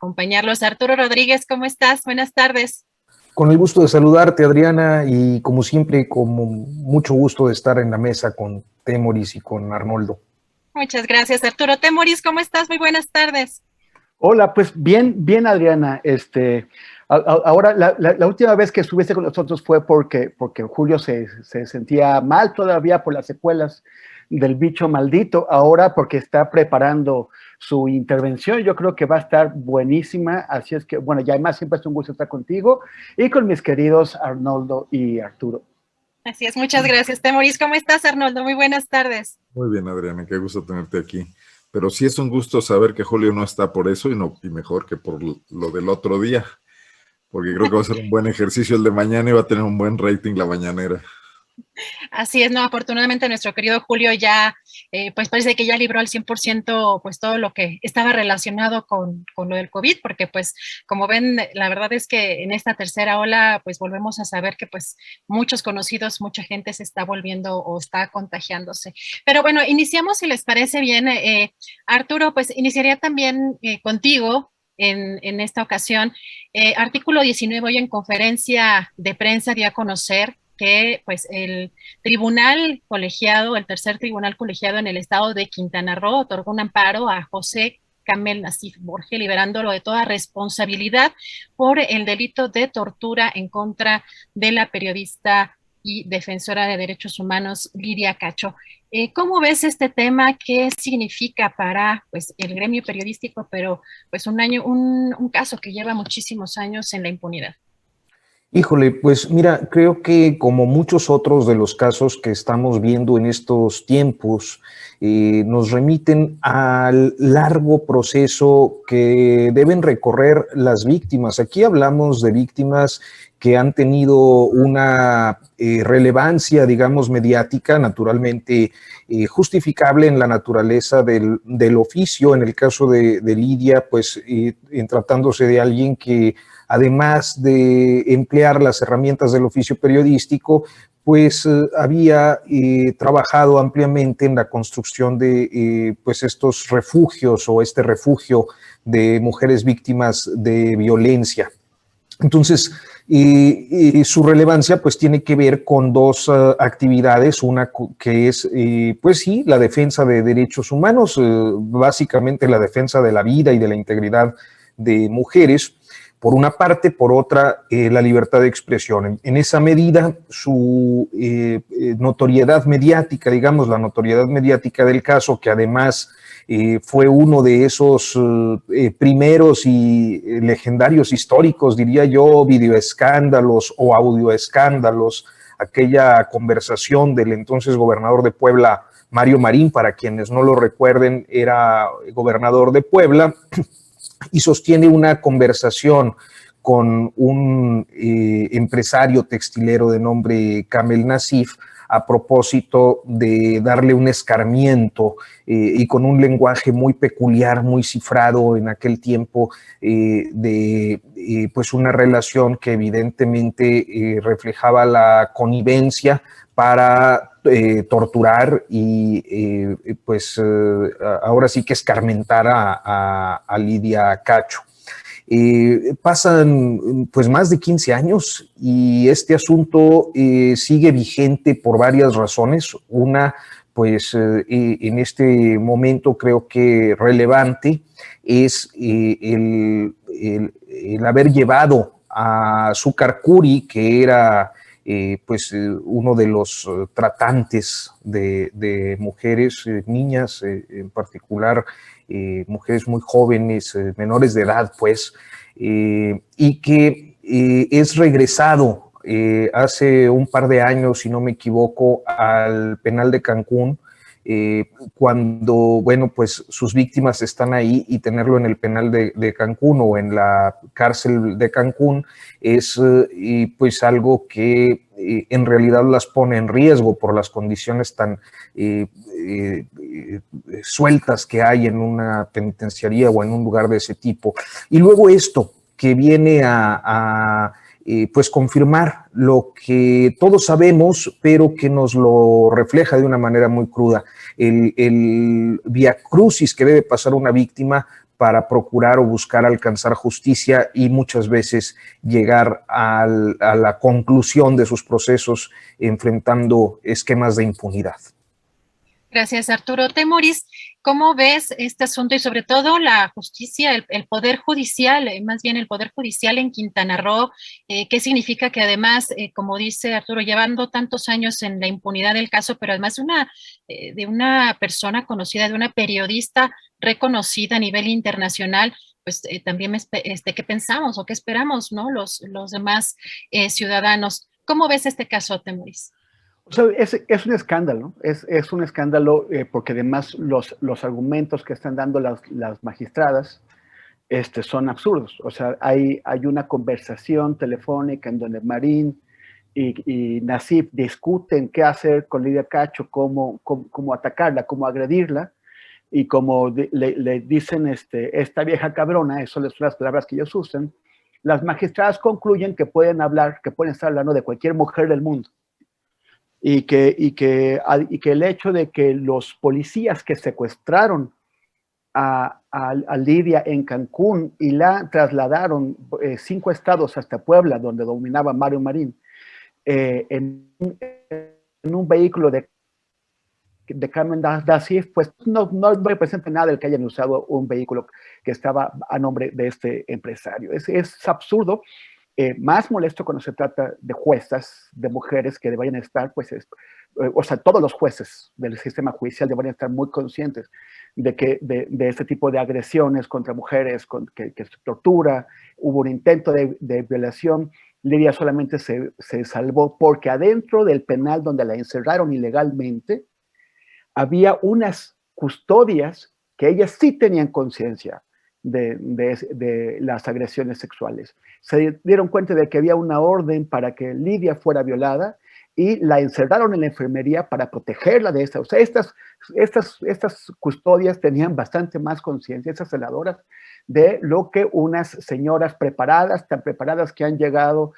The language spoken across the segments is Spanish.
acompañarlos. Arturo Rodríguez, ¿cómo estás? Buenas tardes. Con el gusto de saludarte, Adriana, y como siempre, con mucho gusto de estar en la mesa con Temoris y con Arnoldo. Muchas gracias, Arturo. Temoris, ¿cómo estás? Muy buenas tardes. Hola, pues bien, Adriana. Ahora, la última vez que estuviste con nosotros fue porque Julio se sentía mal todavía por las secuelas del bicho maldito. Ahora porque está preparando su intervención, yo creo que va a estar buenísima. Así es que, bueno, ya además siempre es un gusto estar contigo y con mis queridos Arnoldo y Arturo. Así es, muchas gracias, Temoris. ¿Cómo estás, Arnoldo? Muy buenas tardes. Muy bien, Adriana, qué gusto tenerte aquí. Pero sí es un gusto saber que Julio no está por eso y mejor que por lo del otro día, porque creo que va a ser un buen ejercicio el de mañana y va a tener un buen rating la mañanera. Así es, no, afortunadamente nuestro querido Julio ya, pues parece que ya libró al 100% pues todo lo que estaba relacionado con lo del COVID, porque pues como ven, la verdad es que en esta tercera ola pues volvemos a saber que pues muchos conocidos, mucha gente se está volviendo o está contagiándose. Pero bueno, iniciamos si les parece bien. Arturo, pues iniciaría también contigo. En esta ocasión, artículo 19 hoy en conferencia de prensa dio a conocer que pues el tribunal colegiado, el tercer tribunal colegiado en el estado de Quintana Roo otorgó un amparo a José Kamel Nasif Borge, liberándolo de toda responsabilidad por el delito de tortura en contra de la periodista y defensora de derechos humanos Lidia Cacho. ¿Cómo ves este tema? ¿Qué significa para pues, el gremio periodístico, pero pues un caso que lleva muchísimos años en la impunidad? Híjole, pues mira, creo que como muchos otros de los casos que estamos viendo en estos tiempos, nos remiten al largo proceso que deben recorrer las víctimas. Aquí hablamos de víctimas que han tenido una relevancia, digamos, mediática, naturalmente justificable en la naturaleza del oficio. En el caso de Lidia, pues en tratándose de alguien que además de emplear las herramientas del oficio periodístico, pues había trabajado ampliamente en la construcción de pues estos refugios o este refugio de mujeres víctimas de violencia. Entonces, su relevancia pues tiene que ver con dos actividades, una que es pues sí, la defensa de derechos humanos, básicamente la defensa de la vida y de la integridad de mujeres, por una parte, por otra, la libertad de expresión. En esa medida, su notoriedad mediática, digamos, la notoriedad mediática del caso, que además fue uno de esos primeros y legendarios históricos, diría yo, videoescándalos o audioescándalos, aquella conversación del entonces gobernador de Puebla, Mario Marín, para quienes no lo recuerden, era gobernador de Puebla, y sostiene una conversación con un empresario textilero de nombre Kamel Nasif a propósito de darle un escarmiento y con un lenguaje muy peculiar, muy cifrado en aquel tiempo, pues una relación que evidentemente reflejaba la connivencia para torturar y pues ahora sí que escarmentar a Lidia Cacho. Pasan pues más de 15 años y este asunto sigue vigente por varias razones. Una, pues en este momento creo que relevante es el haber llevado a Zúcar Kuri, que era pues uno de los tratantes de mujeres, niñas en particular, mujeres muy jóvenes, menores de edad, pues, y que es regresado hace un par de años, si no me equivoco, al penal de Cancún, cuando, bueno, pues sus víctimas están ahí y tenerlo en el penal de Cancún o en la cárcel de Cancún es pues algo que en realidad las pone en riesgo por las condiciones tan sueltas que hay en una penitenciaría o en un lugar de ese tipo. Y luego esto que viene a pues confirmar lo que todos sabemos, pero que nos lo refleja de una manera muy cruda. El viacrucis que debe pasar una víctima para procurar o buscar alcanzar justicia y muchas veces llegar a la conclusión de sus procesos enfrentando esquemas de impunidad. Gracias, Arturo. Temoris, ¿cómo ves este asunto y sobre todo la justicia, el Poder Judicial, más bien el Poder Judicial en Quintana Roo? ¿Qué significa que además, como dice Arturo, llevando tantos años en la impunidad del caso, pero además de una persona conocida, de una periodista reconocida a nivel internacional, pues también ¿qué pensamos o qué esperamos, ¿no? Los demás ciudadanos. ¿Cómo ves este caso, Temoris? O sea, es un escándalo, es un escándalo porque además los argumentos que están dando las magistradas son absurdos. O sea, hay una conversación telefónica en donde Marín y Nassif discuten qué hacer con Lidia Cacho, cómo atacarla, cómo agredirla, y como le dicen esta vieja cabrona, eso son las palabras que ellos usan, las magistradas concluyen que pueden estar hablando de cualquier mujer del mundo. Y que el hecho de que los policías que secuestraron a Lidia en Cancún y la trasladaron 5 estados hasta Puebla, donde dominaba Mario Marín, en un vehículo de Carmen Nassif, pues no representa nada el que hayan usado un vehículo que estaba a nombre de este empresario. Es absurdo. Más molesto cuando se trata de juezas, de mujeres que deberían estar, pues, o sea, todos los jueces del sistema judicial deberían estar muy conscientes de que de este tipo de agresiones contra mujeres, que se tortura, hubo un intento de violación. Lidia solamente se salvó porque adentro del penal donde la encerraron ilegalmente, había unas custodias que ellas sí tenían conciencia de las agresiones sexuales. Se dieron cuenta de que había una orden para que Lidia fuera violada y la encerraron en la enfermería para protegerla de esta. O sea, estas custodias tenían bastante más conciencia, estas celadoras, de lo que unas señoras preparadas, tan preparadas que han llegado,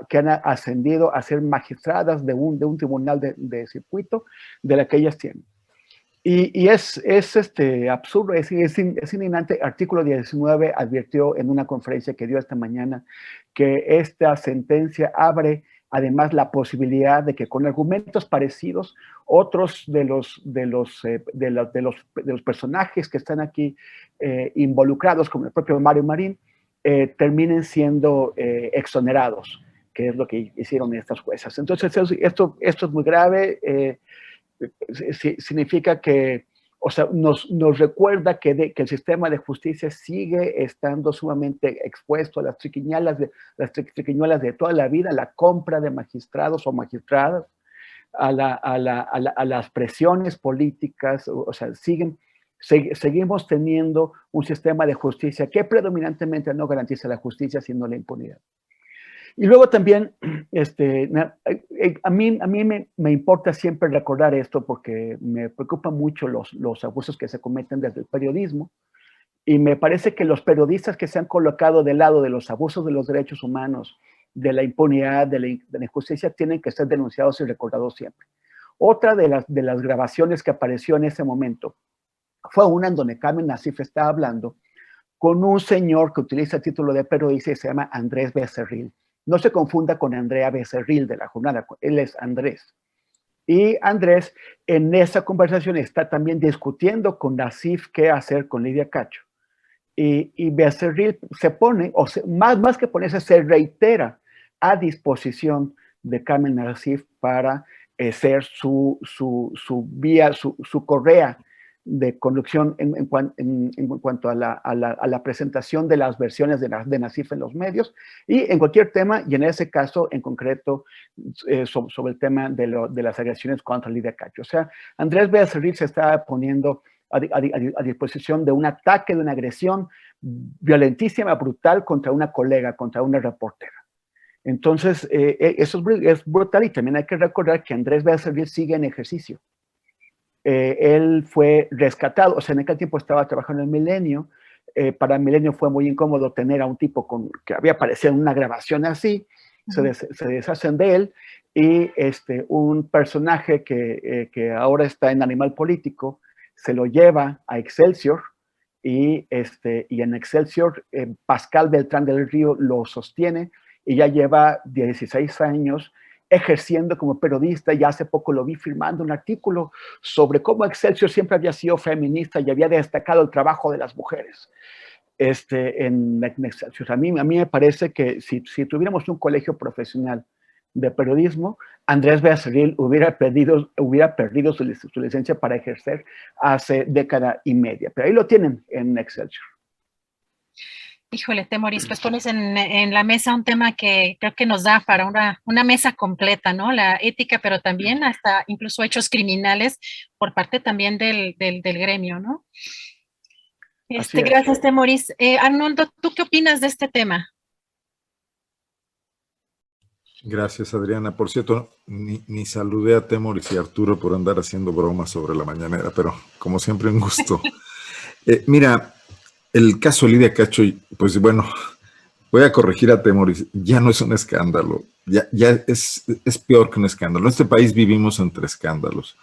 que han ascendido a ser magistradas de un tribunal de circuito, de la que ellas tienen. Y es absurdo, es indignante. Artículo 19 advirtió en una conferencia que dio esta mañana que esta sentencia abre además la posibilidad de que con argumentos parecidos otros de los personajes que están aquí involucrados, como el propio Mario Marín, terminen siendo exonerados, que es lo que hicieron estas juezas. Entonces esto es muy grave. Significa que, o sea, nos recuerda que el sistema de justicia sigue estando sumamente expuesto a las triquiñuelas de toda la vida, la compra de magistrados o magistradas, a las presiones políticas. O sea, seguimos teniendo un sistema de justicia que predominantemente no garantiza la justicia, sino la impunidad. Y luego también, a mí me importa siempre recordar esto porque me preocupan mucho los abusos que se cometen desde el periodismo, y me parece que los periodistas que se han colocado del lado de los abusos de los derechos humanos, de la impunidad, de la injusticia, tienen que ser denunciados y recordados siempre. Otra de las grabaciones que apareció en ese momento fue una en donde Carmen Nassif estaba hablando con un señor que utiliza el título de periodista y se llama Andrés Becerril. No se confunda con Andrea Becerril de La Jornada, él es Andrés. Y Andrés en esa conversación está también discutiendo con Nassif qué hacer con Lidia Cacho. Y Becerril se pone, más que ponerse, se reitera a disposición de Carmen Nassif para ser su vía, su correa de conducción en cuanto a la presentación de las versiones de Nassif en los medios y en cualquier tema, y en ese caso en concreto sobre el tema de las agresiones contra Lidia Cacho. O sea, Andrés Becerril se está poniendo a disposición de un ataque, de una agresión violentísima, brutal contra una colega, contra una reportera. Entonces, eso es brutal, y también hay que recordar que Andrés Becerril sigue en ejercicio. Él fue rescatado, o sea, en aquel tiempo estaba trabajando en Milenio. Para Milenio fue muy incómodo tener a un tipo que había aparecido en una grabación así. Se deshacen de él, y un personaje que ahora está en Animal Político se lo lleva a Excelsior y en Excelsior, Pascal Beltrán del Río lo sostiene y ya lleva 16 años ejerciendo como periodista, y hace poco lo vi firmando un artículo sobre cómo Excelsior siempre había sido feminista y había destacado el trabajo de las mujeres. En Excelsior. A mí me parece que si tuviéramos un colegio profesional de periodismo, Andrés Becerril hubiera perdido su licencia para ejercer hace década y media. Pero ahí lo tienen en Excelsior. Híjole, Temoris, pues pones en la mesa un tema que creo que nos da para una mesa completa, ¿no? La ética, pero también hasta incluso hechos criminales por parte también del gremio, ¿no? Gracias, Temoris. Arnoldo, ¿tú qué opinas de este tema? Gracias, Adriana. Por cierto, ni saludé a Temoris y Arturo por andar haciendo bromas sobre la mañanera, pero como siempre un gusto. Mira, el caso Lidia Cacho, pues bueno, voy a corregir a Temoris, ya no es un escándalo, ya es peor que un escándalo. En este país vivimos entre escándalos.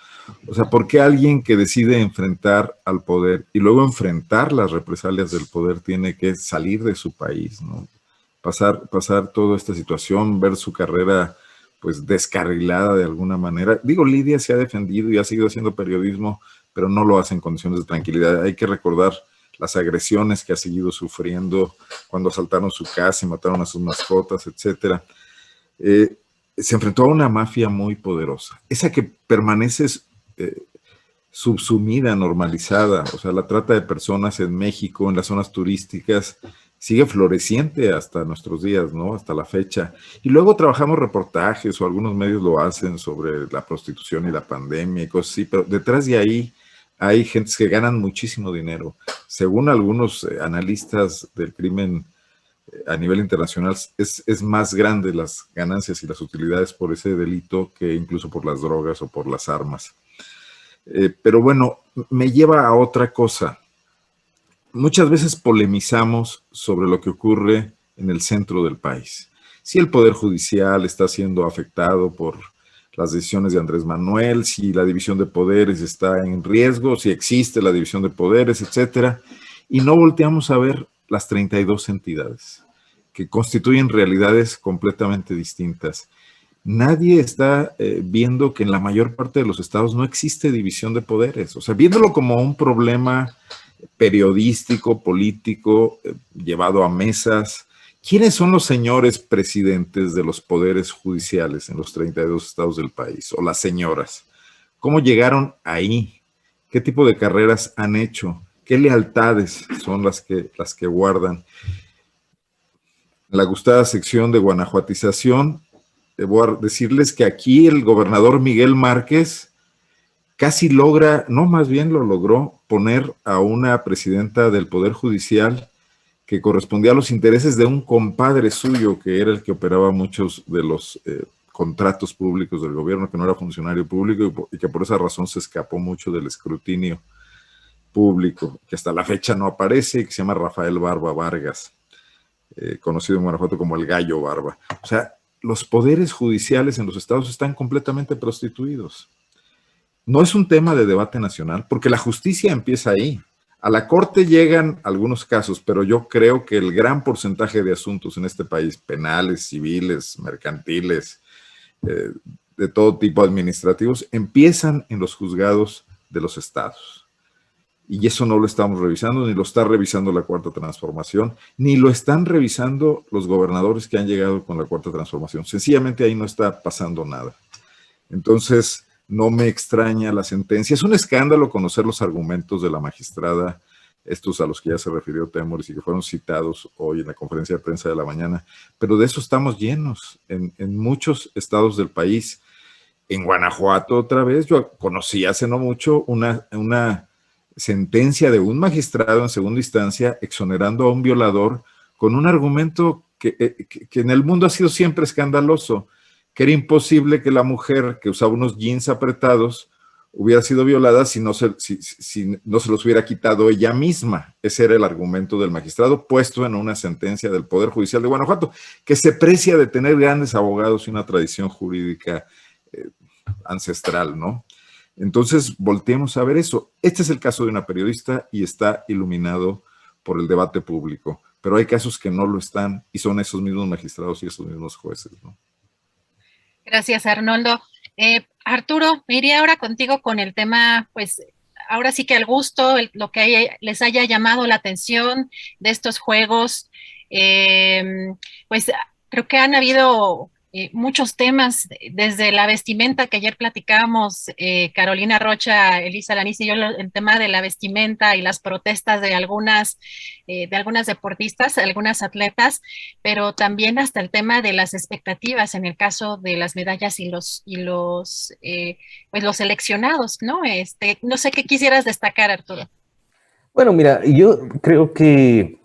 O sea, ¿por qué alguien que decide enfrentar al poder y luego enfrentar las represalias del poder tiene que salir de su país, ¿no? Pasar toda esta situación, ver su carrera pues descarrilada de alguna manera. Digo, Lidia se ha defendido y ha seguido haciendo periodismo, pero no lo hace en condiciones de tranquilidad. Hay que recordar las agresiones que ha seguido sufriendo cuando asaltaron su casa y mataron a sus mascotas, etcétera. Se enfrentó a una mafia muy poderosa, esa que permanece subsumida, normalizada. O sea, la trata de personas en México, en las zonas turísticas, sigue floreciente hasta nuestros días, ¿no? Hasta la fecha. Y luego trabajamos reportajes, o algunos medios lo hacen, sobre la prostitución y la pandemia y cosas así, pero detrás de ahí hay gentes que ganan muchísimo dinero. Según algunos analistas del crimen a nivel internacional, es más grande las ganancias y las utilidades por ese delito que incluso por las drogas o por las armas. Pero bueno, me lleva a otra cosa. Muchas veces polemizamos sobre lo que ocurre en el centro del país. Si el Poder Judicial está siendo afectado por las decisiones de Andrés Manuel, si la división de poderes está en riesgo, si existe la división de poderes, etcétera, y no volteamos a ver las 32 entidades que constituyen realidades completamente distintas. Nadie está viendo que en la mayor parte de los estados no existe división de poderes. O sea, viéndolo como un problema periodístico, político, llevado a mesas. ¿Quiénes son los señores presidentes de los poderes judiciales en los 32 estados del país? O las señoras. ¿Cómo llegaron ahí? ¿Qué tipo de carreras han hecho? ¿Qué lealtades son las que guardan? En la gustada sección de guanajuatización, voy a decirles que aquí el gobernador Miguel Márquez casi logra, no, más bien lo logró, poner a una presidenta del Poder Judicial que correspondía a los intereses de un compadre suyo, que era el que operaba muchos de los contratos públicos del gobierno, que no era funcionario público y que por esa razón se escapó mucho del escrutinio público, que hasta la fecha no aparece, que se llama Rafael Barba Vargas, conocido en Guanajuato como el Gallo Barba. O sea, los poderes judiciales en los estados están completamente prostituidos. No es un tema de debate nacional, porque la justicia empieza ahí. A la corte llegan algunos casos, pero yo creo que el gran porcentaje de asuntos en este país, penales, civiles, mercantiles, de todo tipo administrativos, empiezan en los juzgados de los estados. Y eso no lo estamos revisando, ni lo está revisando la Cuarta Transformación, ni lo están revisando los gobernadores que han llegado con la Cuarta Transformación. Sencillamente ahí no está pasando nada. Entonces, no me extraña la sentencia. Es un escándalo conocer los argumentos de la magistrada, estos a los que ya se refirió Temoris y que fueron citados hoy en la conferencia de prensa de la mañana, pero de eso estamos llenos en muchos estados del país. En Guanajuato, otra vez, yo conocí hace no mucho una sentencia de un magistrado en segunda instancia exonerando a un violador con un argumento que en el mundo ha sido siempre escandaloso, que era imposible que la mujer que usaba unos jeans apretados hubiera sido violada si no se los hubiera quitado ella misma. Ese era el argumento del magistrado puesto en una sentencia del Poder Judicial de Guanajuato, que se precia de tener grandes abogados y una tradición jurídica ancestral, ¿no? Entonces, volteemos a ver eso. Este es el caso de una periodista y está iluminado por el debate público, pero hay casos que no lo están y son esos mismos magistrados y esos mismos jueces, ¿no? Gracias, Arnoldo. Arturo, me iría ahora contigo con el tema, pues ahora sí que al gusto, lo que les haya llamado la atención de estos juegos. Pues creo que han habido muchos temas, desde la vestimenta que ayer platicábamos, Carolina Rocha, Elisa Laniz y yo, el tema de la vestimenta y las protestas de algunas deportistas, algunas atletas, pero también hasta el tema de las expectativas en el caso de las medallas pues los seleccionados, ¿no? No sé qué quisieras destacar, Arturo. Bueno, mira, yo creo que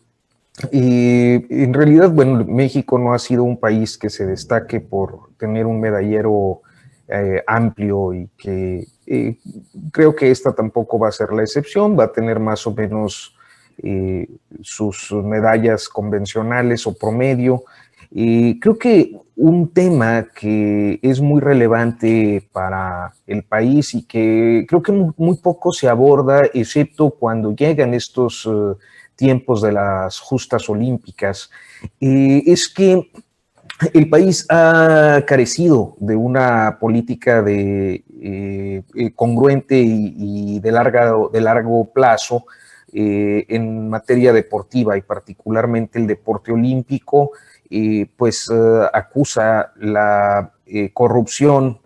en realidad, bueno, México no ha sido un país que se destaque por tener un medallero amplio y que creo que esta tampoco va a ser la excepción, va a tener más o menos sus medallas convencionales o promedio. Creo que un tema que es muy relevante para el país y que creo que muy poco se aborda, excepto cuando llegan estos tiempos de las justas olímpicas, es que el país ha carecido de una política congruente y de largo plazo en materia deportiva, y particularmente el deporte olímpico, pues acusa la corrupción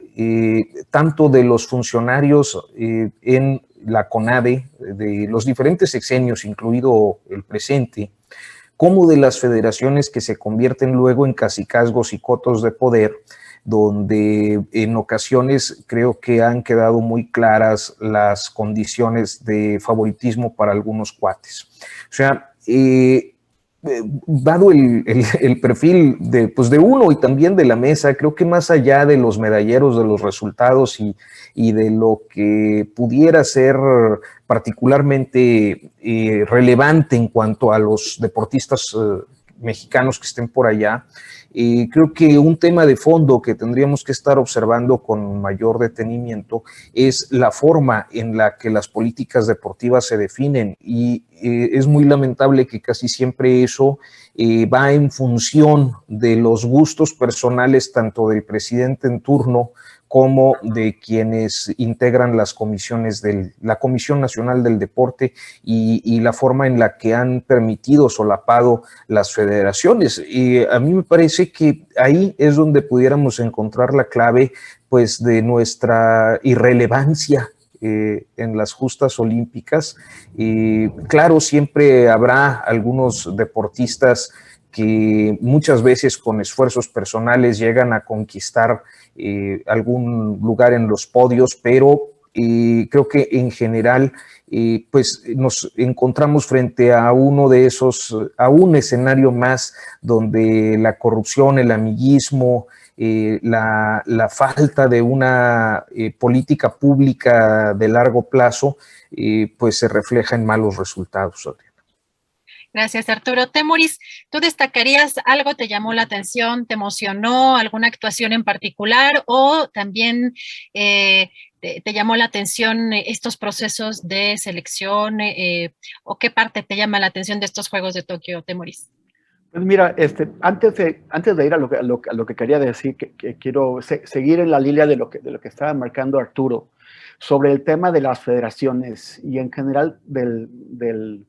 tanto de los funcionarios en la CONADE, de los diferentes sexenios, incluido el presente, como de las federaciones que se convierten luego en cacicazgos y cotos de poder, donde en ocasiones creo que han quedado muy claras las condiciones de favoritismo para algunos cuates. O sea, dado el perfil de uno y también de la mesa, creo que más allá de los medalleros, de los resultados y de lo que pudiera ser particularmente relevante en cuanto a los deportistas mexicanos que estén por allá, creo que un tema de fondo que tendríamos que estar observando con mayor detenimiento es la forma en la que las políticas deportivas se definen, y es muy lamentable que casi siempre eso va en función de los gustos personales tanto del presidente en turno como de quienes integran las comisiones la Comisión Nacional del Deporte y la forma en la que han permitido solapado las federaciones. Y a mí me parece que ahí es donde pudiéramos encontrar la clave, pues, de nuestra irrelevancia en las justas olímpicas. Claro, siempre habrá algunos deportistas que muchas veces con esfuerzos personales llegan a conquistar algún lugar en los podios, pero creo que en general pues nos encontramos frente a uno de esos, a un escenario más donde la corrupción, el amiguismo, la falta de una política pública de largo plazo, pues se refleja en malos resultados. Gracias, Arturo. Temoris, ¿tú destacarías algo, te llamó la atención, te emocionó, alguna actuación en particular, o también te llamó la atención estos procesos de selección, o qué parte te llama la atención de estos Juegos de Tokio, Temoris? Pues mira, antes de ir a lo que quería decir, que quiero seguir en la línea de lo que estaba marcando Arturo, sobre el tema de las federaciones y en general del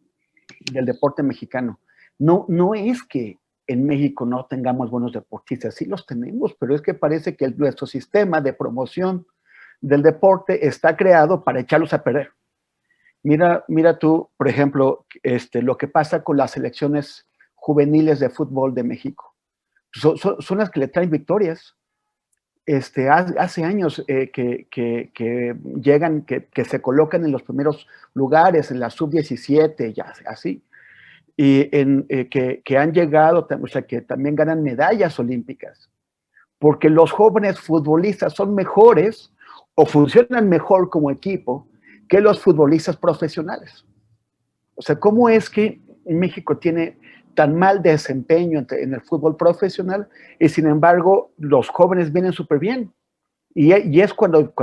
deporte mexicano. No es que en México no tengamos buenos deportistas, sí los tenemos, pero es que parece que nuestro sistema de promoción del deporte está creado para echarlos a perder. Mira tú, por ejemplo, lo que pasa con las selecciones juveniles de fútbol de México. Son las que le traen victorias. Hace años que llegan, que se colocan en los primeros lugares, en la sub-17, ya así, y que han llegado, o sea, que también ganan medallas olímpicas, porque los jóvenes futbolistas son mejores o funcionan mejor como equipo que los futbolistas profesionales. O sea, ¿cómo es que México tiene tan mal desempeño en el fútbol profesional y sin embargo los jóvenes vienen súper bien? Y es cuando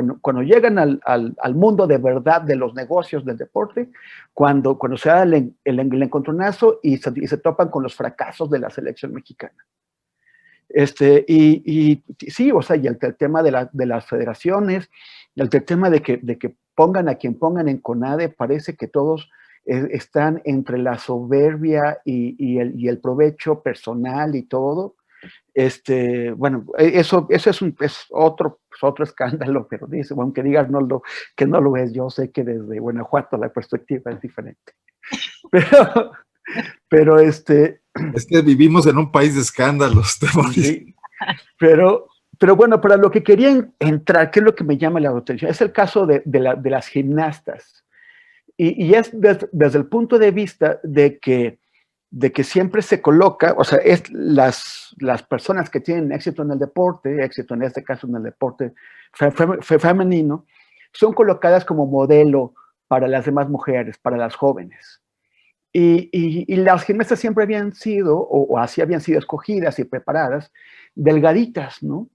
llegan al mundo de verdad de los negocios del deporte, cuando se da el encontronazo y se topan con los fracasos de la selección mexicana. Y sí, o sea, y el tema de las federaciones, el tema de que pongan a quien pongan en CONADE, parece que todos están entre la soberbia y el provecho personal y todo. Bueno, eso es otro escándalo, pero dice, aunque digas que no lo es, yo sé que desde Guanajuato la perspectiva es diferente. Pero Es que vivimos en un país de escándalos, sí, pero bueno, para lo que querían entrar, ¿qué es lo que me llama la atención? Es el caso de las gimnastas. Y es desde el punto de vista de que siempre se coloca, o sea, es las personas que tienen éxito en el deporte, éxito en este caso en el deporte femenino, son colocadas como modelo para las demás mujeres, para las jóvenes. Y las gimnastas siempre habían sido, o así habían sido escogidas y preparadas, delgaditas, ¿no?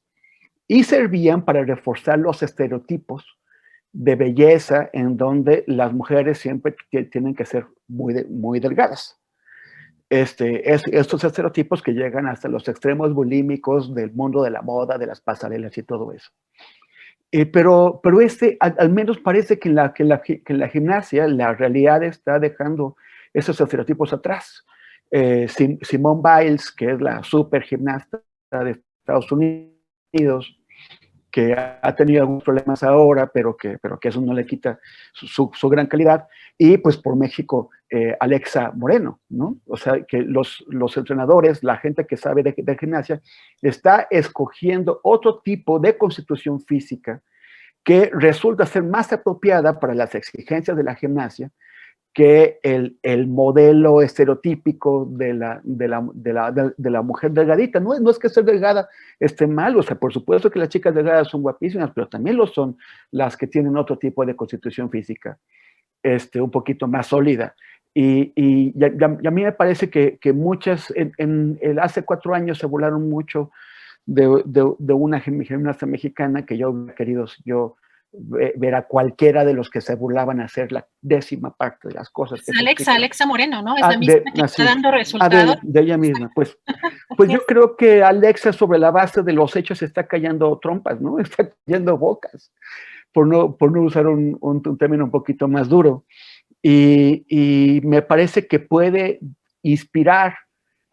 Y servían para reforzar los estereotipos de belleza en donde las mujeres siempre tienen que ser muy delgadas. Estos estereotipos que llegan hasta los extremos bulímicos del mundo de la moda, de las pasarelas y todo eso. Pero al menos parece que en la gimnasia la realidad está dejando esos estereotipos atrás. Simone Biles, que es la super gimnasta de Estados Unidos, que ha tenido algunos problemas ahora, pero que eso no le quita su gran calidad. Y pues por México, Alexa Moreno, ¿no? O sea, que los entrenadores, la gente que sabe de gimnasia, está escogiendo otro tipo de constitución física que resulta ser más apropiada para las exigencias de la gimnasia que el modelo estereotípico de la mujer delgadita. No es que ser delgada esté mal, o sea, por supuesto que las chicas delgadas son guapísimas, pero también lo son las que tienen otro tipo de constitución física, un poquito más sólida. Y a mí me parece que muchas, hace 4 años se burlaron mucho de una gimnasta mexicana que yo hubiera querido ver a cualquiera de los que se burlaban hacer la 10ª parte de las cosas. Que Alexa Moreno, ¿no? Es la misma que está dando resultados. De ella misma, pues yo creo que Alexa, sobre la base de los hechos, está callando trompas, ¿no? Está cayendo bocas, por no usar un término un poquito más duro. Y me parece que puede inspirar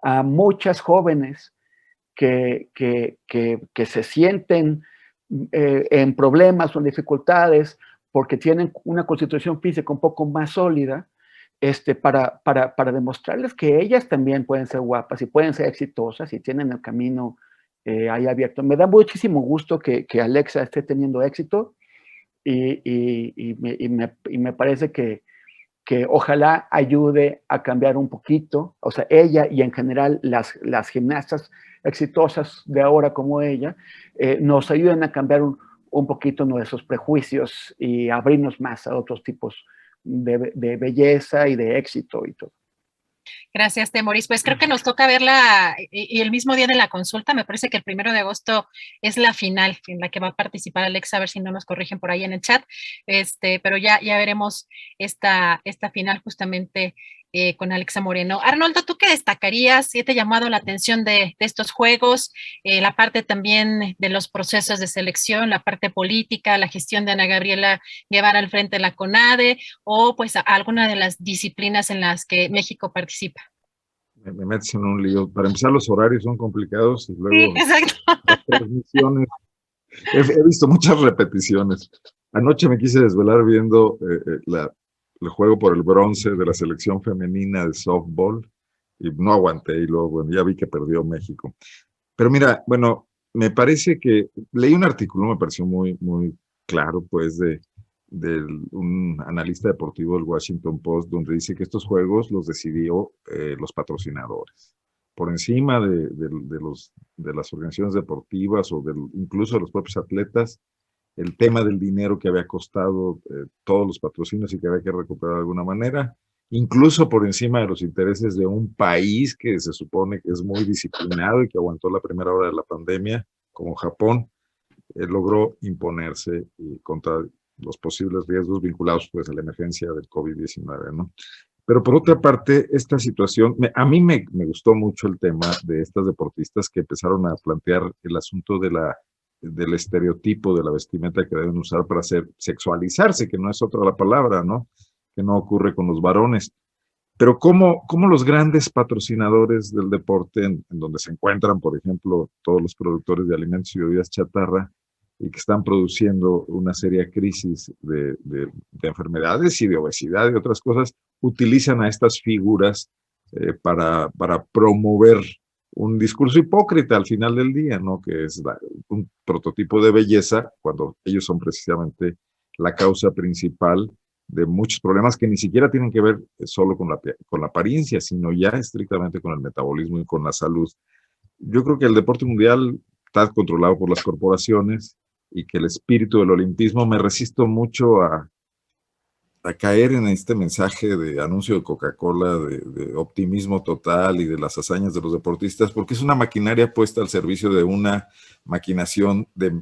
a muchas jóvenes que se sienten en problemas o en dificultades porque tienen una constitución física un poco más sólida, para demostrarles que ellas también pueden ser guapas y pueden ser exitosas y tienen el camino ahí abierto. Me da muchísimo gusto que Alexa esté teniendo éxito y me parece que ojalá ayude a cambiar un poquito, o sea, ella y en general las gimnastas exitosas de ahora como ella, nos ayuden a cambiar un poquito nuestros prejuicios y abrirnos más a otros tipos de belleza y de éxito y todo. Gracias, Temoris. Pues creo que nos toca verla y el mismo día de la consulta, me parece que el 1 de agosto es la final en la que va a participar Alexa, a ver si no nos corrigen por ahí en el chat, pero ya veremos esta final justamente con Alexa Moreno. Arnoldo, ¿tú qué destacarías? ¿Qué te ha llamado la atención de estos juegos? La parte también de los procesos de selección, la parte política, la gestión de Ana Gabriela Guevara al frente de la CONADE, o pues alguna de las disciplinas en las que México participa. Me metes en un lío. Para empezar, los horarios son complicados y luego sí, exacto. Las transmisiones. He visto muchas repeticiones. Anoche me quise desvelar viendo el juego por el bronce de la selección femenina de softball y no aguanté y luego, bueno, ya vi que perdió México. Pero mira, bueno, me parece que leí un artículo, me pareció muy, muy claro, pues, de un analista deportivo del Washington Post, donde dice que estos juegos los decidió los patrocinadores. Por encima de las organizaciones deportivas o incluso de los propios atletas, el tema del dinero que había costado todos los patrocinios y que había que recuperar de alguna manera, incluso por encima de los intereses de un país que se supone que es muy disciplinado y que aguantó la primera hora de la pandemia, como Japón, logró imponerse contra los posibles riesgos vinculados pues a la emergencia del COVID-19, ¿no? Pero por otra parte, esta situación, a mí me gustó mucho el tema de estas deportistas que empezaron a plantear el asunto del estereotipo de la vestimenta que deben usar para sexualizarse, que no es otra la palabra, ¿no? Que no ocurre con los varones. Pero cómo los grandes patrocinadores del deporte, en donde se encuentran, por ejemplo, todos los productores de alimentos y bebidas chatarra, y que están produciendo una seria crisis de enfermedades y de obesidad y otras cosas, utilizan a estas figuras para promover un discurso hipócrita al final del día, ¿no? Que es un prototipo de belleza, cuando ellos son precisamente la causa principal de muchos problemas que ni siquiera tienen que ver solo con la apariencia, sino ya estrictamente con el metabolismo y con la salud. Yo creo que el deporte mundial está controlado por las corporaciones, y que el espíritu del olimpismo, me resisto mucho a caer en este mensaje de anuncio de Coca-Cola, de optimismo total y de las hazañas de los deportistas, porque es una maquinaria puesta al servicio de una maquinación de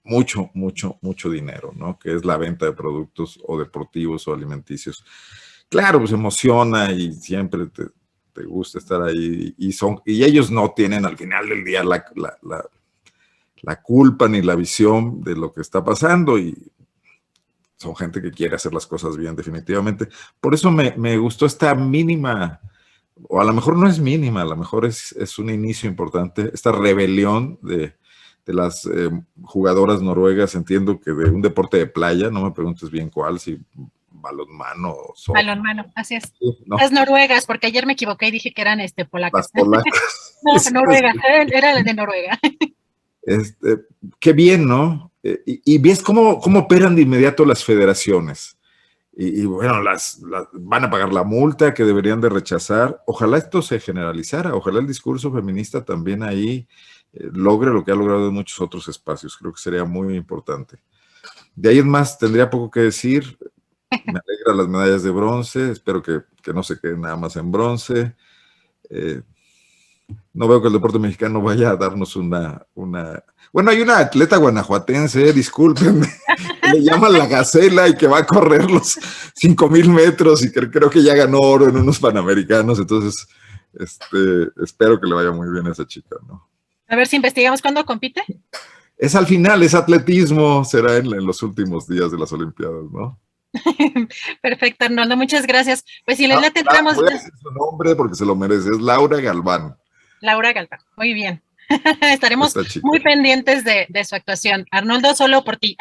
mucho, mucho, mucho dinero, ¿no? Que es la venta de productos o deportivos o alimenticios. Claro, pues emociona y siempre te gusta estar ahí, y ellos no tienen al final del día la culpa ni la visión de lo que está pasando, y son gente que quiere hacer las cosas bien, definitivamente. Por eso me gustó esta mínima, o a lo mejor no es mínima, a lo mejor es un inicio importante, esta rebelión de las jugadoras noruegas. Entiendo que de un deporte de playa, no me preguntes bien cuál, si balonmano o soccer. Balonmano, así es. Sí, ¿no? Las noruegas, porque ayer me equivoqué y dije que eran polacas. Las polacas. No, Noruega, era la de Noruega. Qué bien, ¿no? Y ves cómo operan de inmediato las federaciones. Y bueno, van a pagar la multa que deberían de rechazar. Ojalá esto se generalizara, ojalá el discurso feminista también ahí logre lo que ha logrado en muchos otros espacios. Creo que sería muy importante. De ahí en más, tendría poco que decir. Me alegra las medallas de bronce, espero que no se queden nada más en bronce. No veo que el deporte mexicano vaya a darnos una... Bueno, hay una atleta guanajuatense, discúlpenme, que le llaman la Gacela y que va a correr los 5,000 metros y creo que ya ganó oro en unos Panamericanos, entonces espero que le vaya muy bien a esa chica, ¿no? A ver si investigamos cuándo compite. Es al final, es atletismo, será en los últimos días de las Olimpiadas, ¿no? Perfecto, Arnoldo, muchas gracias. Pues si le tendremos... Voy a decir su nombre porque se lo merece, es Laura Galván. Laura Galván, muy bien. Estaremos muy pendientes de su actuación. Arnoldo, solo por ti.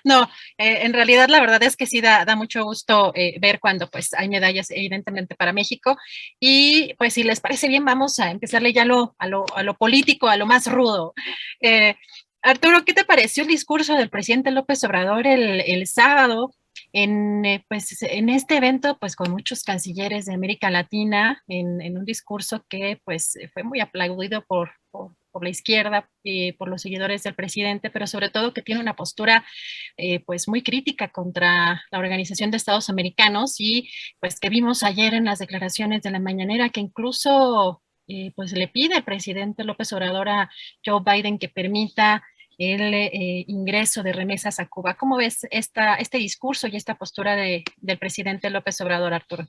No, en realidad la verdad es que sí da mucho gusto ver cuando pues hay medallas evidentemente para México, y pues si les parece bien vamos a empezarle ya a lo político, a lo más rudo. Arturo, ¿qué te pareció el discurso del presidente López Obrador el sábado en este evento, pues con muchos cancilleres de América Latina, en un discurso que pues fue muy aplaudido por la izquierda, por los seguidores del presidente, pero sobre todo que tiene una postura pues muy crítica contra la Organización de Estados Americanos, y pues que vimos ayer en las declaraciones de la mañanera que incluso pues le pide al presidente López Obrador a Joe Biden que permita el ingreso de remesas a Cuba. ¿Cómo ves este discurso y esta postura del presidente López Obrador, Arturo?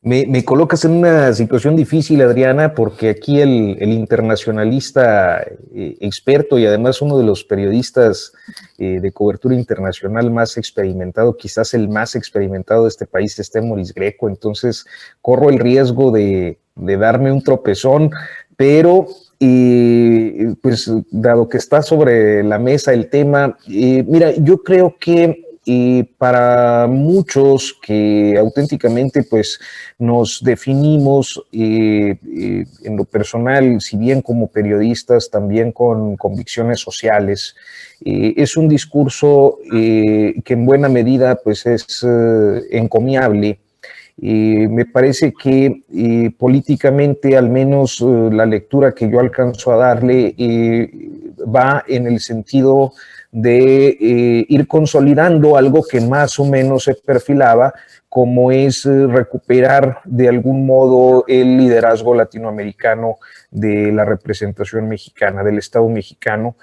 Me colocas en una situación difícil, Adriana, porque aquí el internacionalista experto y además uno de los periodistas de cobertura internacional más experimentado, quizás el más experimentado de este país, es Maurice Greco. Entonces corro el riesgo de darme un tropezón, pero pues dado que está sobre la mesa el tema, mira, yo creo que para muchos que auténticamente pues nos definimos en lo personal, si bien como periodistas, también con convicciones sociales, es un discurso que en buena medida pues es encomiable. Me parece que políticamente, al menos la lectura que yo alcanzo a darle, va en el sentido de ir consolidando algo que más o menos se perfilaba, como es recuperar de algún modo el liderazgo latinoamericano de la representación mexicana, del Estado mexicano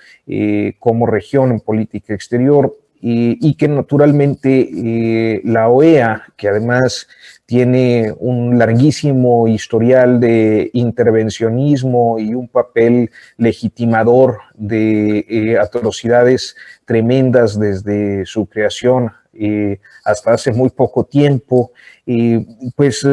como región en política exterior, y que naturalmente la OEA, que además tiene un larguísimo historial de intervencionismo y un papel legitimador de atrocidades tremendas desde su creación hasta hace muy poco tiempo, pues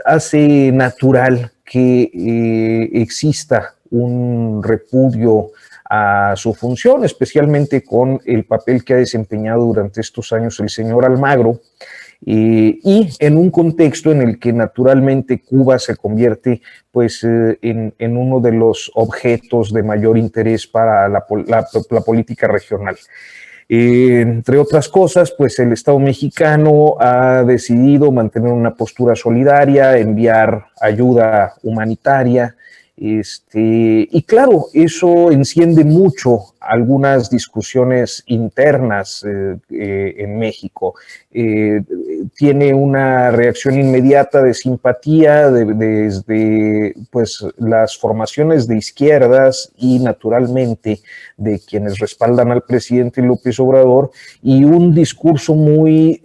hace natural que exista un repudio a su función, especialmente con el papel que ha desempeñado durante estos años el señor Almagro, y en un contexto en el que naturalmente Cuba se convierte pues, en uno de los objetos de mayor interés para la política regional. Entre otras cosas, pues el Estado mexicano ha decidido mantener una postura solidaria, enviar ayuda humanitaria, y claro, eso enciende mucho algunas discusiones internas en México. Tiene una reacción inmediata de simpatía desde pues, las formaciones de izquierdas y naturalmente de quienes respaldan al presidente López Obrador, y un discurso muy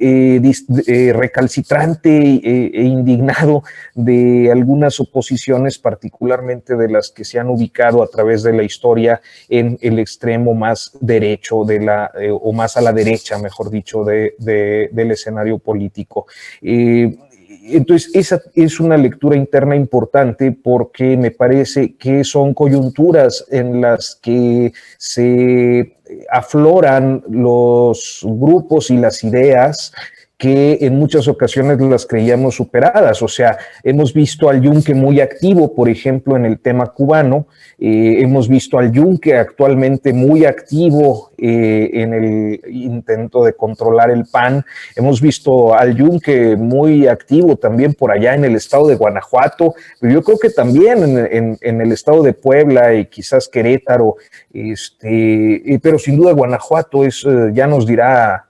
recalcitrante e indignado de algunas oposiciones, particularmente de las que se han ubicado a través de la historia en el extremo más derecho o más a la derecha, mejor dicho, del escenario político. Entonces, esa es una lectura interna importante porque me parece que son coyunturas en las que se afloran los grupos y las ideas que en muchas ocasiones las creíamos superadas. O sea, hemos visto al Yunque muy activo, por ejemplo, en el tema cubano, hemos visto al Yunque actualmente muy activo en el intento de controlar el PAN, hemos visto al Yunque muy activo también por allá en el estado de Guanajuato, pero yo creo que también en el estado de Puebla y quizás Querétaro, pero sin duda Guanajuato ya nos dirá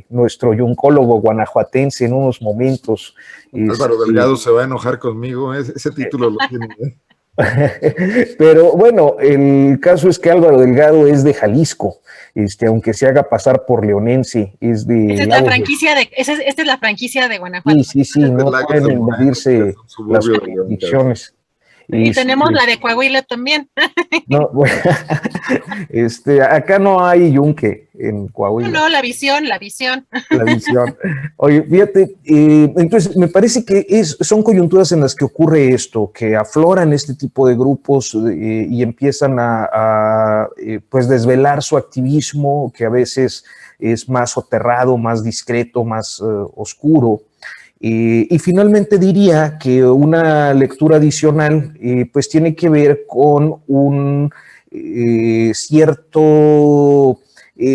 nuestro yuncólogo guanajuatense en unos momentos. Álvaro Delgado se va a enojar conmigo, ese título lo tiene. Pero bueno, el caso es que Álvaro Delgado es de Jalisco, aunque se haga pasar por leonense, es de... Esta es la franquicia de Guanajuato. Sí, no pueden invadirse las jurisdicciones. Y tenemos la de Coahuila también. No, bueno, acá no hay yunque en Coahuila. No, la visión. La visión. Oye, fíjate, entonces me parece que son coyunturas en las que ocurre esto, que afloran este tipo de grupos y empiezan a pues desvelar su activismo, que a veces es más soterrado, más discreto, más oscuro. Y finalmente diría que una lectura adicional pues tiene que ver con un cierto,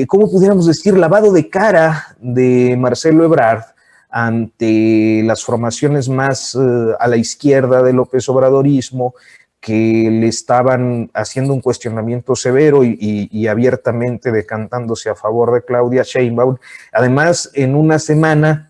¿cómo pudiéramos decir?, lavado de cara de Marcelo Ebrard ante las formaciones más a la izquierda del López Obradorismo, que le estaban haciendo un cuestionamiento severo y abiertamente decantándose a favor de Claudia Sheinbaum. Además, en una semana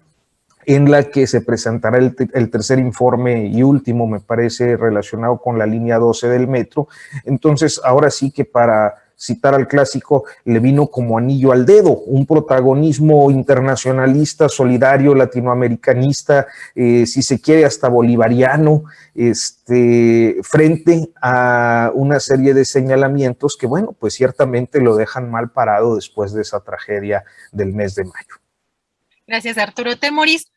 en la que se presentará el tercer informe y último, me parece, relacionado con la línea 12 del metro. Entonces, ahora sí que para citar al clásico, le vino como anillo al dedo, un protagonismo internacionalista, solidario, latinoamericanista, si se quiere hasta bolivariano, frente a una serie de señalamientos que, bueno, pues ciertamente lo dejan mal parado después de esa tragedia del mes de mayo. Gracias, Arturo. Temoris,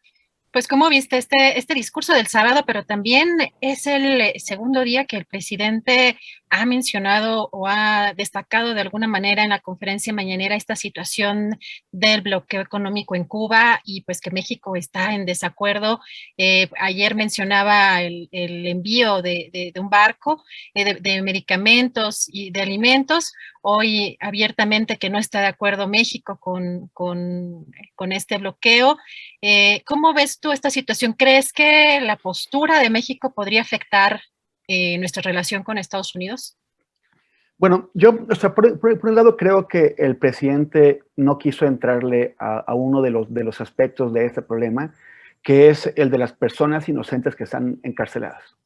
pues ¿cómo viste este discurso del sábado? Pero también es el segundo día que el presidente ha mencionado o ha destacado de alguna manera en la conferencia mañanera esta situación del bloqueo económico en Cuba y pues que México está en desacuerdo. Ayer mencionaba el envío de un barco de medicamentos y de alimentos. Hoy abiertamente que no está de acuerdo México con este bloqueo. ¿Cómo ves tú esta situación? ¿Crees que la postura de México podría afectar nuestra relación con Estados Unidos? Bueno, yo, o sea, por un lado creo que el presidente no quiso entrarle a uno de los aspectos de este problema, que es el de las personas inocentes que están encarceladas.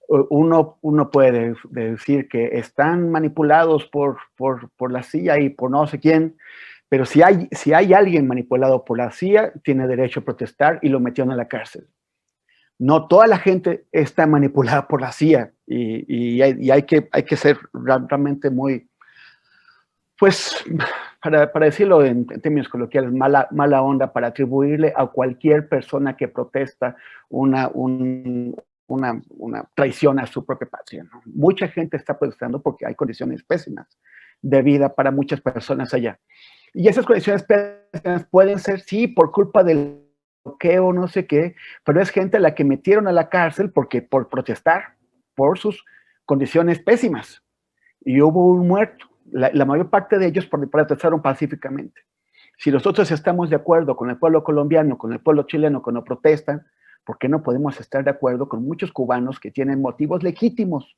Uno puede decir que están manipulados por la CIA y por no sé quién, pero si hay alguien manipulado por la CIA, tiene derecho a protestar y lo metieron a la cárcel. No toda la gente está manipulada por la CIA y hay que ser realmente muy, pues, para decirlo en términos coloquiales, mala onda para atribuirle a cualquier persona que protesta una traición a su propia patria, ¿no? Mucha gente está protestando porque hay condiciones pésimas de vida para muchas personas allá. Y esas condiciones pésimas pueden ser, sí, por culpa del bloqueo, no sé qué, pero es gente a la que metieron a la cárcel por protestar por sus condiciones pésimas. Y hubo un muerto. La mayor parte de ellos protestaron pacíficamente. Si nosotros estamos de acuerdo con el pueblo colombiano, con el pueblo chileno, cuando protestan, ¿por qué no podemos estar de acuerdo con muchos cubanos que tienen motivos legítimos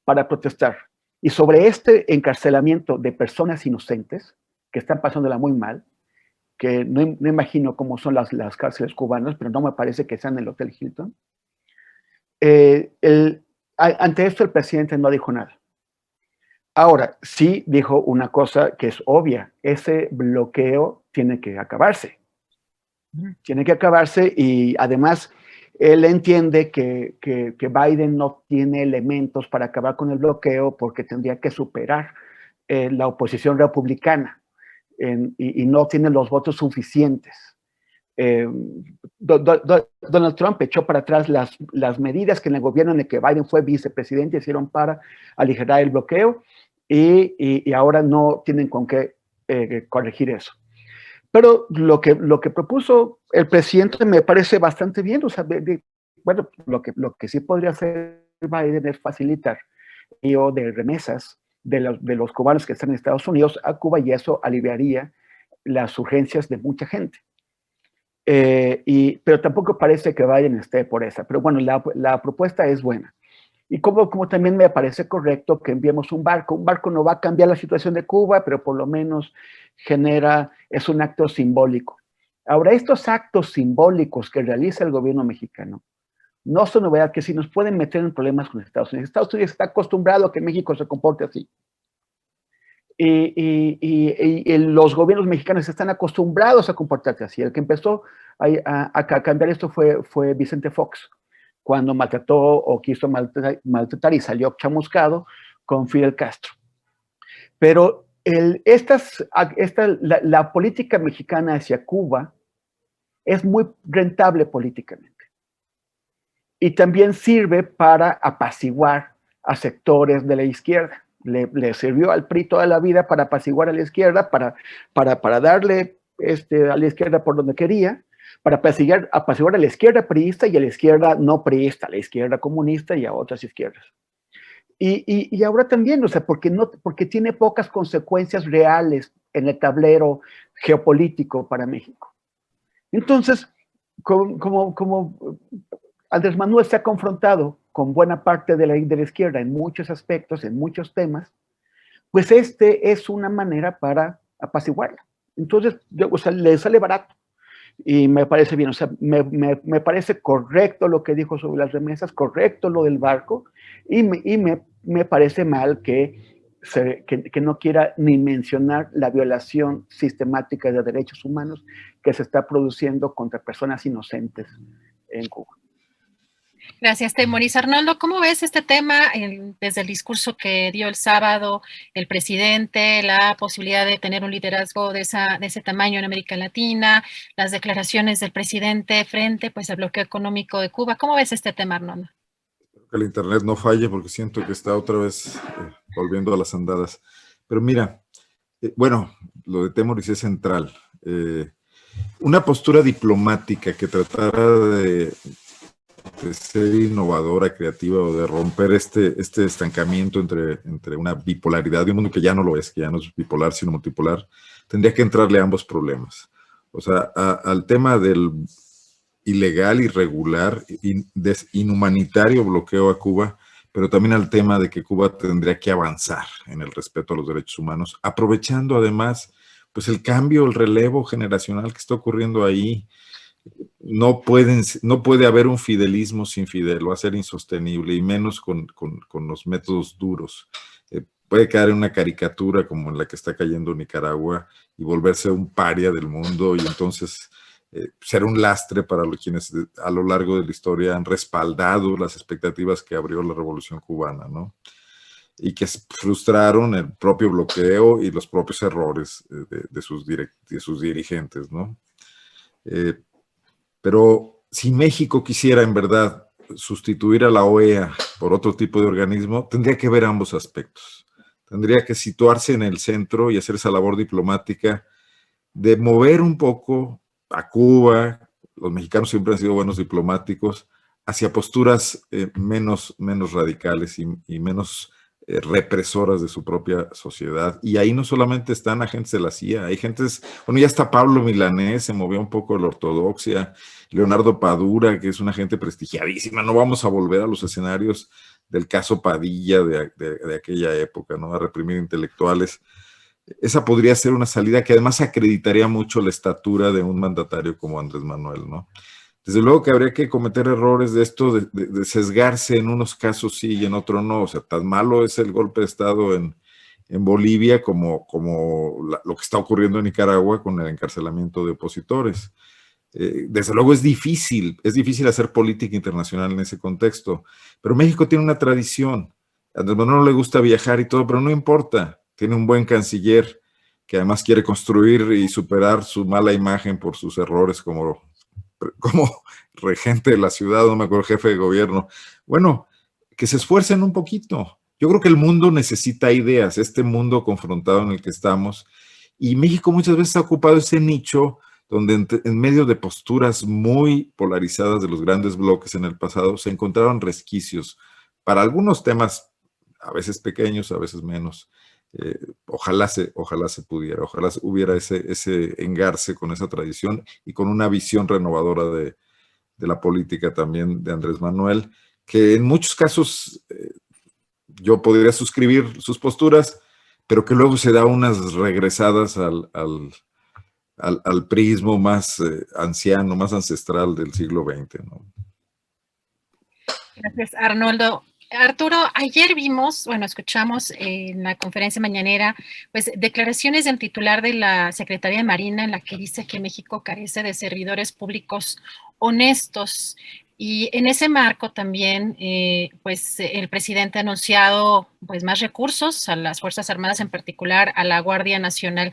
para protestar? Y sobre este encarcelamiento de personas inocentes, que están pasándola muy mal, que no imagino cómo son las cárceles cubanas, pero no me parece que sean el Hotel Hilton. Ante esto el presidente no dijo nada. Ahora, sí dijo una cosa que es obvia, ese bloqueo tiene que acabarse. Tiene que acabarse y además él entiende que Biden no tiene elementos para acabar con el bloqueo porque tendría que superar la oposición republicana y no tiene los votos suficientes. Donald Trump echó para atrás las medidas que en el gobierno en el que Biden fue vicepresidente hicieron para aligerar el bloqueo y ahora no tienen con qué corregir eso. Pero lo que propuso el presidente me parece bastante bien. O sea, bueno, lo que sí podría hacer Biden es facilitar el envío de remesas de los cubanos que están en Estados Unidos a Cuba y eso aliviaría las urgencias de mucha gente. Pero tampoco parece que Biden esté por esa. Pero bueno, la propuesta es buena. Y como también me parece correcto que enviemos un barco. Un barco no va a cambiar la situación de Cuba, pero por lo menos es un acto simbólico. Ahora, estos actos simbólicos que realiza el gobierno mexicano no son novedad, que si nos pueden meter en problemas con Estados Unidos. Estados Unidos está acostumbrado a que México se comporte así. Y los gobiernos mexicanos están acostumbrados a comportarse así. El que empezó a cambiar esto fue Vicente Fox, cuando maltrató o quiso maltratar y salió chamuscado con Fidel Castro. Pero la política mexicana hacia Cuba es muy rentable políticamente. Y también sirve para apaciguar a sectores de la izquierda. Le sirvió al PRI toda la vida para apaciguar a la izquierda, para darle a la izquierda por donde quería, para apaciguar a la izquierda priista y a la izquierda no priista, a la izquierda comunista y a otras izquierdas. Y ahora también, o sea, porque tiene pocas consecuencias reales en el tablero geopolítico para México. Entonces, como Andrés Manuel se ha confrontado con buena parte de la izquierda en muchos aspectos, en muchos temas, pues es una manera para apaciguarla. Entonces, o sea, le sale barato y me parece bien. O sea, me parece correcto lo que dijo sobre las remesas, correcto lo del barco y me parece mal que no quiera ni mencionar la violación sistemática de derechos humanos que se está produciendo contra personas inocentes en Cuba. Gracias, Temoris. Arnoldo, ¿cómo ves este tema desde el discurso que dio el sábado el presidente, la posibilidad de tener un liderazgo de ese tamaño en América Latina, las declaraciones del presidente frente pues, al bloqueo económico de Cuba? ¿Cómo ves este tema, Arnoldo? Espero que el internet no falle porque siento que está otra vez volviendo a las andadas. Pero mira, bueno, lo de Temoris es central. Una postura diplomática que tratara de ser innovadora, creativa o de romper este estancamiento entre una bipolaridad de un mundo que ya no lo es, que ya no es bipolar sino multipolar, tendría que entrarle a ambos problemas. O sea, al tema del ilegal, irregular, inhumanitario bloqueo a Cuba, pero también al tema de que Cuba tendría que avanzar en el respeto a los derechos humanos, aprovechando además pues el cambio, el relevo generacional que está ocurriendo ahí. No puede haber un fidelismo sin Fidel, va a ser insostenible, y menos con los métodos duros. Puede caer en una caricatura como en la que está cayendo Nicaragua y volverse un paria del mundo, y entonces ser un lastre para quienes a lo largo de la historia han respaldado las expectativas que abrió la Revolución Cubana, ¿no? Y que frustraron el propio bloqueo y los propios errores de sus dirigentes, ¿no? Pero si México quisiera en verdad sustituir a la OEA por otro tipo de organismo, tendría que ver ambos aspectos. Tendría que situarse en el centro y hacer esa labor diplomática de mover un poco a Cuba. Los mexicanos siempre han sido buenos diplomáticos, hacia posturas menos radicales y menos represoras de su propia sociedad. Y ahí no solamente están agentes de la CIA, hay gentes, bueno, ya está Pablo Milanés, se movió un poco de la ortodoxia, Leonardo Padura, que es una gente prestigiadísima. No vamos a volver a los escenarios del caso Padilla de aquella época, ¿no? A reprimir intelectuales. Esa podría ser una salida que además acreditaría mucho la estatura de un mandatario como Andrés Manuel, ¿no? Desde luego que habría que cometer errores de esto, de sesgarse en unos casos sí y en otros no. O sea, tan malo es el golpe de Estado en Bolivia como lo que está ocurriendo en Nicaragua con el encarcelamiento de opositores. Desde luego es difícil hacer política internacional en ese contexto, pero México tiene una tradición. A Andrés Manuel no le gusta viajar y todo, pero no importa. Tiene un buen canciller que además quiere construir y superar su mala imagen por sus errores como regente de la ciudad, no me acuerdo, jefe de gobierno. Bueno, que se esfuercen un poquito. Yo creo que el mundo necesita ideas, este mundo confrontado en el que estamos, y México muchas veces ha ocupado ese nicho donde en medio de posturas muy polarizadas de los grandes bloques en el pasado, se encontraron resquicios para algunos temas, a veces pequeños, a veces menos. Ojalá se pudiera, ojalá hubiera ese engarce con esa tradición y con una visión renovadora de la política también de Andrés Manuel, que en muchos casos yo podría suscribir sus posturas, pero que luego se da unas regresadas al prismo más anciano, más ancestral del siglo XX, ¿no? Gracias, Arnoldo. Arturo, ayer escuchamos en la conferencia mañanera, pues declaraciones del titular de la Secretaría de Marina en la que dice que México carece de servidores públicos honestos. Y en ese marco también, pues el presidente ha anunciado pues más recursos a las Fuerzas Armadas, en particular a la Guardia Nacional.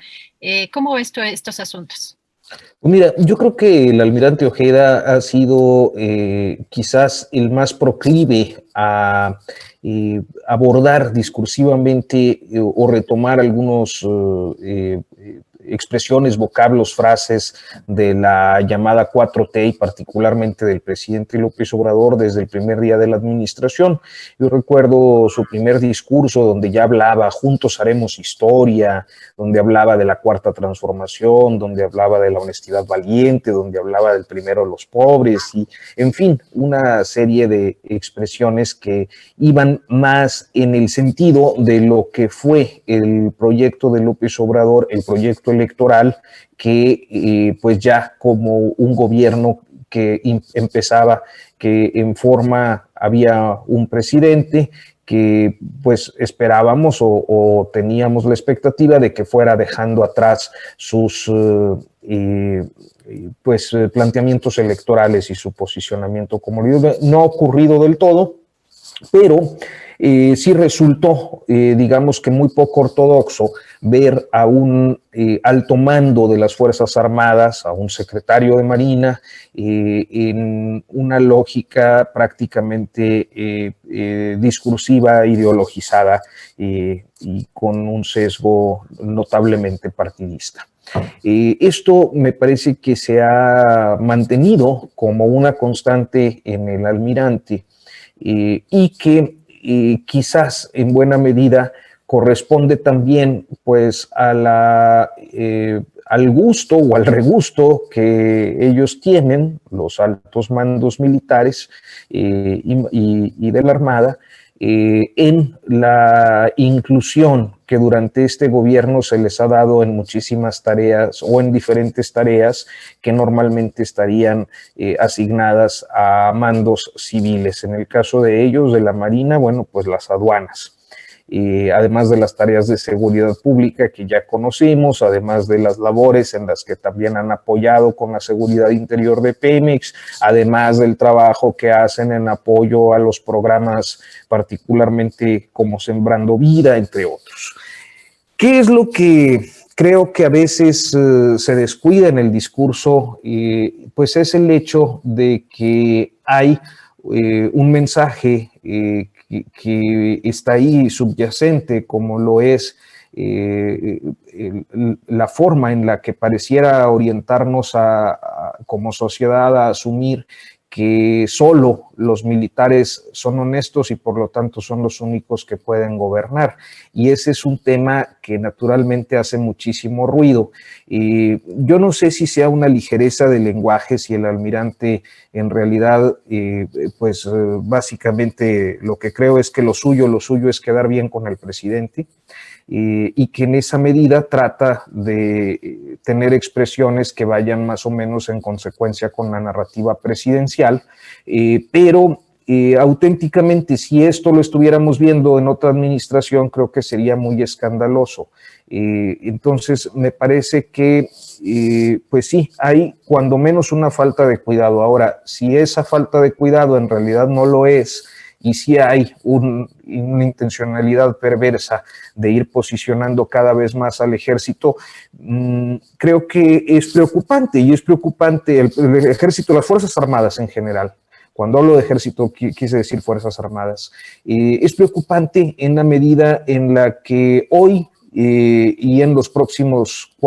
¿Cómo ves tú estos asuntos? Mira, yo creo que el almirante Ojeda ha sido quizás el más proclive a abordar discursivamente o retomar algunos expresiones, vocablos, frases de la llamada 4T y particularmente del presidente López Obrador desde el primer día de la administración. Yo recuerdo su primer discurso donde ya hablaba, juntos haremos historia, donde hablaba de la cuarta transformación, donde hablaba de la honestidad valiente, donde hablaba del primero de los pobres y, en fin, una serie de expresiones que iban más en el sentido de lo que fue el proyecto de López Obrador, el proyecto electoral, que pues ya como un gobierno que empezaba, que en forma había un presidente que pues esperábamos o teníamos la expectativa de que fuera dejando atrás sus planteamientos electorales y su posicionamiento como líder. No ha ocurrido del todo, pero sí resultó, digamos que muy poco ortodoxo, ver a un alto mando de las Fuerzas Armadas, a un secretario de Marina, en una lógica prácticamente discursiva, ideologizada y con un sesgo notablemente partidista. Esto me parece que se ha mantenido como una constante en el almirante, y que quizás en buena medida corresponde también pues al gusto o al regusto que ellos tienen, los altos mandos militares y de la Armada, en la inclusión que durante este gobierno se les ha dado en muchísimas tareas o en diferentes tareas que normalmente estarían asignadas a mandos civiles. En el caso de ellos, de la Marina, bueno, pues las aduanas. Además de las tareas de seguridad pública que ya conocimos, además de las labores en las que también han apoyado con la seguridad interior de Pemex, además del trabajo que hacen en apoyo a los programas, particularmente como Sembrando Vida, entre otros. ¿Qué es lo que creo que a veces se descuida en el discurso? Pues es el hecho de que hay un mensaje que está ahí subyacente, como lo es la forma en la que pareciera orientarnos como sociedad a asumir que solo los militares son honestos y por lo tanto son los únicos que pueden gobernar. Y ese es un tema que naturalmente hace muchísimo ruido. Yo no sé si sea una ligereza de lenguaje, si el almirante en realidad, básicamente lo que creo es que lo suyo es quedar bien con el presidente. Y que en esa medida trata de tener expresiones que vayan más o menos en consecuencia con la narrativa presidencial, pero auténticamente, si esto lo estuviéramos viendo en otra administración, creo que sería muy escandaloso. Entonces, me parece que, pues sí, hay cuando menos una falta de cuidado. Ahora, si esa falta de cuidado en realidad no lo es, y si hay una intencionalidad perversa de ir posicionando cada vez más al ejército, creo que es preocupante, y es preocupante el ejército, las Fuerzas Armadas en general. Cuando hablo de ejército, quise decir Fuerzas Armadas. Es preocupante en la medida en la que hoy y en los próximos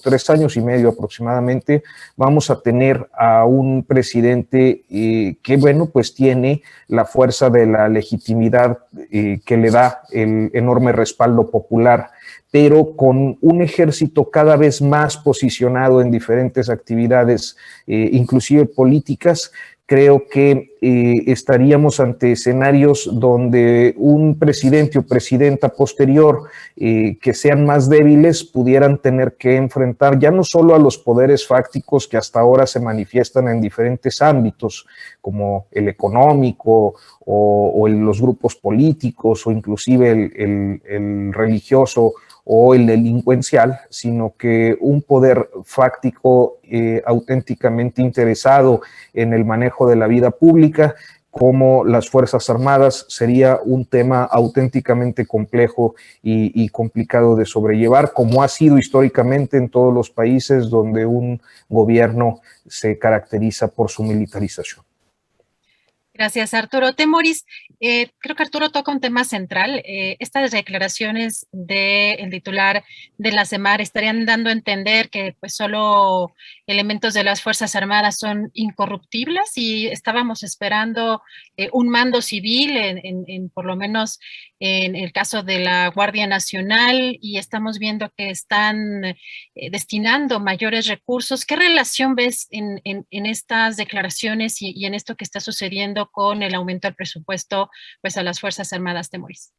3 años y medio aproximadamente, vamos a tener a un presidente que, bueno, pues tiene la fuerza de la legitimidad que le da el enorme respaldo popular, pero con un ejército cada vez más posicionado en diferentes actividades, inclusive políticas. Creo que estaríamos ante escenarios donde un presidente o presidenta posterior que sean más débiles pudieran tener que enfrentar ya no solo a los poderes fácticos que hasta ahora se manifiestan en diferentes ámbitos, como el económico o los grupos políticos o inclusive el religioso o el delincuencial, sino que un poder fáctico auténticamente interesado en el manejo de la vida pública, como las Fuerzas Armadas, sería un tema auténticamente complejo y complicado de sobrellevar, como ha sido históricamente en todos los países donde un gobierno se caracteriza por su militarización. Gracias, Arturo. Temoris, creo que Arturo toca un tema central. Estas declaraciones del titular de la CEMAR estarían dando a entender que pues solo elementos de las Fuerzas Armadas son incorruptibles y estábamos esperando un mando civil, por lo menos en el caso de la Guardia Nacional, y estamos viendo que están destinando mayores recursos. ¿Qué relación ves en estas declaraciones y en esto que está sucediendo con el aumento del presupuesto pues a las Fuerzas Armadas, Temoris?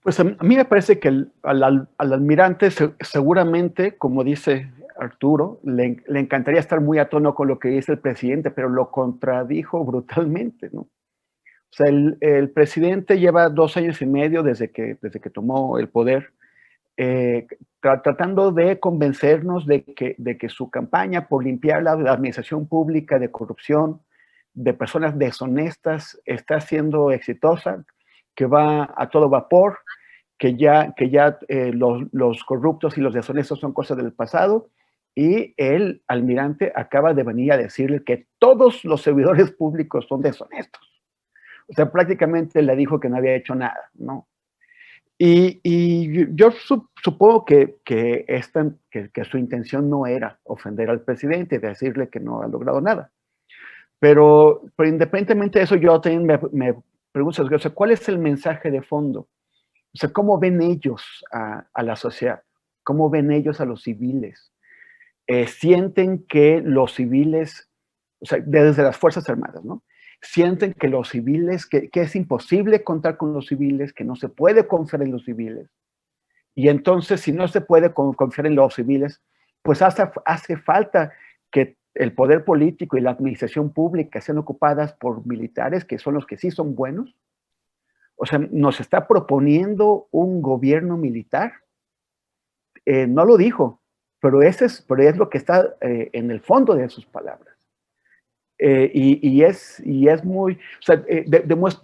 Pues a mí me parece que al almirante seguramente, como dice Arturo, le encantaría estar muy a tono con lo que dice el presidente, pero lo contradijo brutalmente, ¿no? O sea, el presidente lleva 2 años y medio desde que tomó el poder, tratando de convencernos de que su campaña por limpiar la administración pública de corrupción, de personas deshonestas, está siendo exitosa, que va a todo vapor, que ya los corruptos y los deshonestos son cosas del pasado, y el almirante acaba de venir a decirle que todos los servidores públicos son deshonestos. O sea, prácticamente le dijo que no había hecho nada, ¿no? Y yo supongo que su intención no era ofender al presidente, decirle que no ha logrado nada. Pero independientemente de eso, yo también me pregunto, o sea, ¿cuál es el mensaje de fondo? O sea, ¿cómo ven ellos a la sociedad? ¿Cómo ven ellos a los civiles? Sienten que los civiles, o sea, desde las Fuerzas Armadas, ¿no? sienten que los civiles, que es imposible contar con los civiles, que no se puede confiar en los civiles. Y entonces, si no se puede confiar en los civiles, pues hace falta que el poder político y la administración pública sean ocupadas por militares, que son los que sí son buenos. O sea, nos está proponiendo un gobierno militar. No lo dijo, pero es lo que está en el fondo de sus palabras. Y es muy, o sea,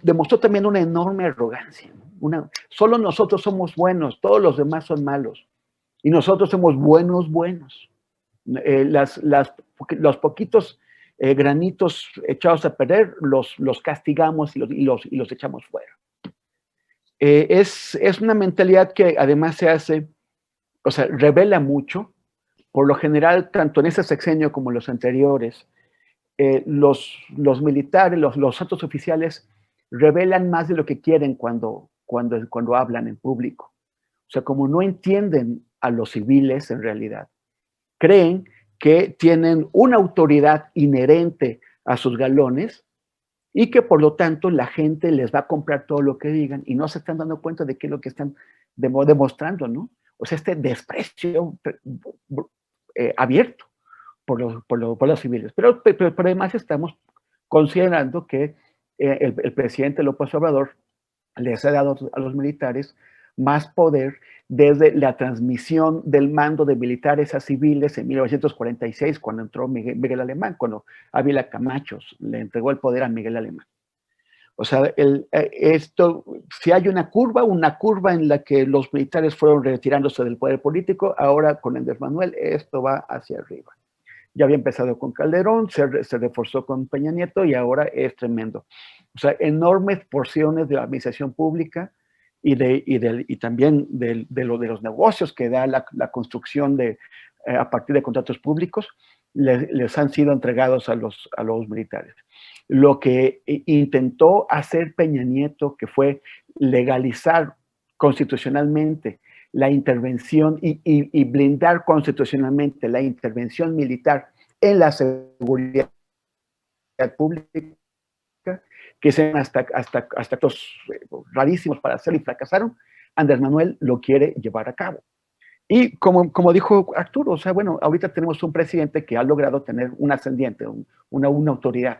demostró también una enorme arrogancia, ¿no? Solo nosotros somos buenos, todos los demás son malos, y nosotros somos buenos. Los poquitos granitos echados a perder los castigamos y los echamos fuera. Es una mentalidad que además se hace, o sea, revela mucho. Por lo general, tanto en ese sexenio como en los anteriores, los militares, los altos oficiales revelan más de lo que quieren cuando hablan en público. O sea, como no entienden a los civiles en realidad, creen que tienen una autoridad inherente a sus galones y que por lo tanto la gente les va a comprar todo lo que digan y no se están dando cuenta de qué es lo que están demostrando, ¿no? O sea, este desprecio abierto por los civiles. Pero además estamos considerando que el presidente López Obrador les ha dado a los militares más poder desde la transmisión del mando de militares a civiles en 1946, cuando entró Miguel Alemán, cuando Ávila Camacho le entregó el poder a Miguel Alemán. O sea, si hay una curva en la que los militares fueron retirándose del poder político, ahora con Andrés Manuel esto va hacia arriba. Ya había empezado con Calderón, se reforzó con Peña Nieto y ahora es tremendo. O sea, enormes porciones de la administración pública y también de los negocios que da la construcción a partir de contratos públicos, les han sido entregados a los militares. Lo que intentó hacer Peña Nieto, que fue legalizar constitucionalmente la intervención y blindar constitucionalmente la intervención militar en la seguridad pública, que sean hasta actos rarísimos para hacerlo y fracasaron, Andrés Manuel lo quiere llevar a cabo. Y como dijo Arturo, o sea, bueno, ahorita tenemos un presidente que ha logrado tener un ascendiente, una autoridad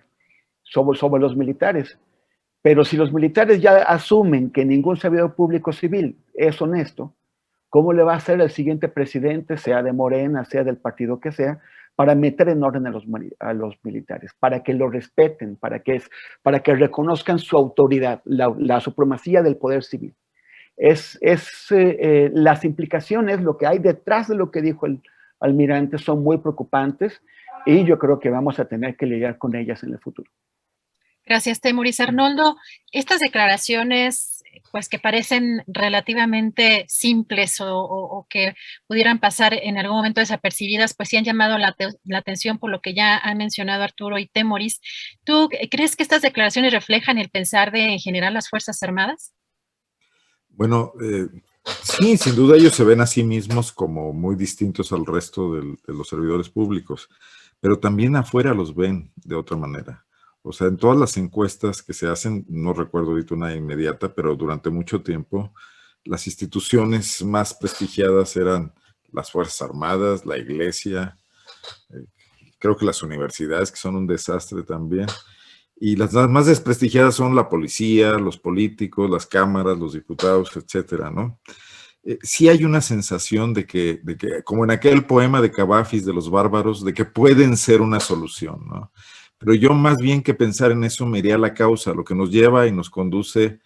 sobre los militares. Pero si los militares ya asumen que ningún servidor público civil es honesto, ¿cómo le va a hacer el siguiente presidente, sea de Morena, sea del partido que sea, para meter en orden a los militares, para que lo respeten, para que reconozcan su autoridad, la supremacía del poder civil? Las implicaciones, lo que hay detrás de lo que dijo el almirante son muy preocupantes y yo creo que vamos a tener que lidiar con ellas en el futuro. Gracias, Temoris. Arnoldo, estas declaraciones, pues que parecen relativamente simples o que pudieran pasar en algún momento desapercibidas, pues sí han llamado la atención por lo que ya han mencionado Arturo y Temoris. ¿Tú crees que estas declaraciones reflejan el pensar en general las Fuerzas Armadas? Bueno, sí, sin duda ellos se ven a sí mismos como muy distintos al resto de los servidores públicos, pero también afuera los ven de otra manera. O sea, en todas las encuestas que se hacen, no recuerdo ahorita una inmediata, pero durante mucho tiempo, las instituciones más prestigiadas eran las Fuerzas Armadas, la Iglesia, creo que las universidades, que son un desastre también, y las más desprestigiadas son la policía, los políticos, las cámaras, los diputados, etcétera, ¿no? Sí hay una sensación de que, como en aquel poema de Cavafis de los bárbaros, de que pueden ser una solución, ¿no? Pero yo más bien que pensar en eso me iría a la causa, lo que nos lleva y nos conduce